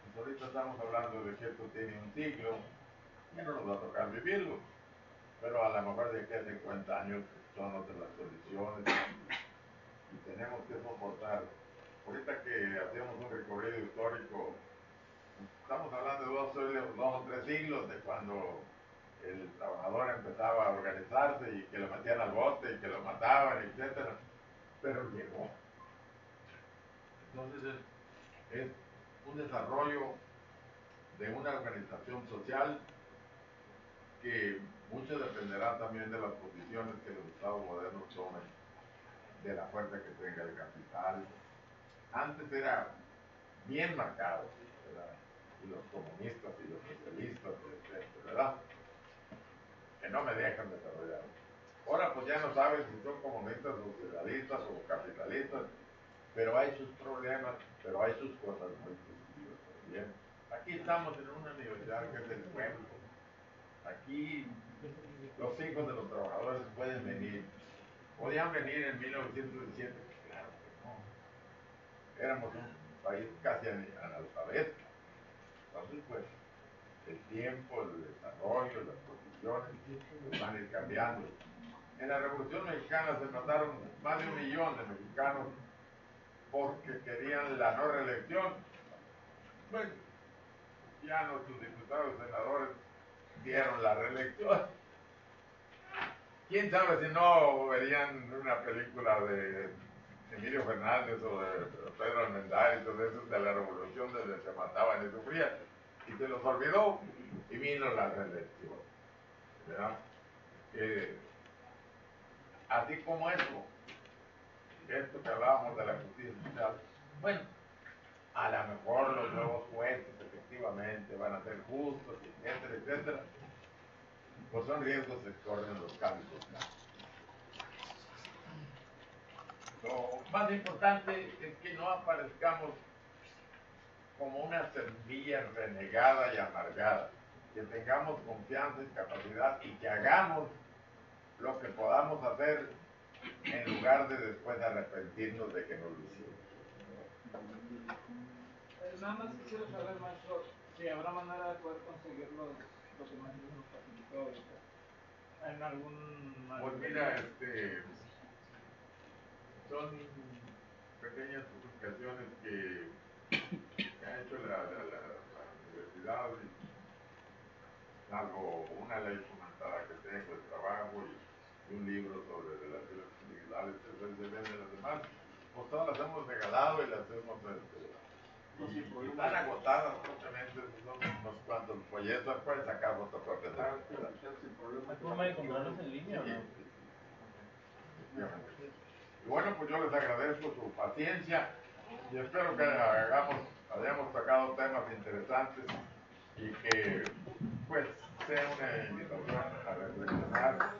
Speaker 1: pues ahorita estamos hablando de que esto tiene un siglo, ya no nos va a tocar vivirlo. Pero a lo mejor de aquí a 50 años son otras las condiciones y tenemos que soportar. Ahorita que hacíamos un recorrido histórico, estamos hablando de dos o tres siglos de cuando el trabajador empezaba a organizarse y que lo metían al bote y que lo mataban, etcétera. Pero llegó. Entonces es un desarrollo de una organización social que mucho dependerá también de las posiciones que los estados modernos tomen, de la fuerza que tenga el capital. Antes era bien marcado, ¿verdad? Y los comunistas y los socialistas, ¿verdad? Que no me dejan desarrollar. Ahora pues ya no sabes si son comunistas o socialistas o capitalistas, pero hay sus problemas, pero hay sus cosas muy positivas también. Aquí estamos en una universidad que es del pueblo. Aquí los hijos de los trabajadores pueden venir. Podían venir en 1917, claro que no. Éramos un país casi analfabeto. Entonces, pues, el tiempo, el desarrollo, las condiciones pues, van a ir cambiando. En la Revolución Mexicana se mataron más de 1 millón de mexicanos porque querían la no reelección. Bueno, ya nuestros diputados y senadores dieron la reelección. ¿Quién sabe si no verían una película de Emilio Fernández o de Pedro Almendares y todo eso de la revolución donde se mataban y sufrían? Y se los olvidó y vino la reelección. ¿Verdad? Así como esto que hablábamos de la justicia social, bueno, a lo mejor los nuevos jueces efectivamente van a ser justos, etcétera, etcétera. Pues son riesgos que corren los cambios sociales. Lo más importante es que no aparezcamos como una semilla renegada y amargada, que tengamos confianza y capacidad y que hagamos lo que podamos hacer en lugar de después arrepentirnos de que no lo hicimos.
Speaker 2: Nada más quisiera saber, maestro, si habrá manera de poder conseguir los documentos que nos facilitó ahorita. En algún...
Speaker 1: Pues mira, son pequeñas publicaciones que ha hecho la universidad, salvo una ley comentada que tengo de trabajo y un libro sobre relaciones individuales que se venden las demás, pues todas las hemos regalado y las hemos y están agotadas propiamente, son unos cuantos folletos, puedes sacar fotocopias.
Speaker 3: ¿Hay forma de encontrarlos en línea o no?
Speaker 1: Y bueno, pues yo les agradezco su paciencia y espero que hayamos sacado temas interesantes y que pues sea una invitación a reflexionar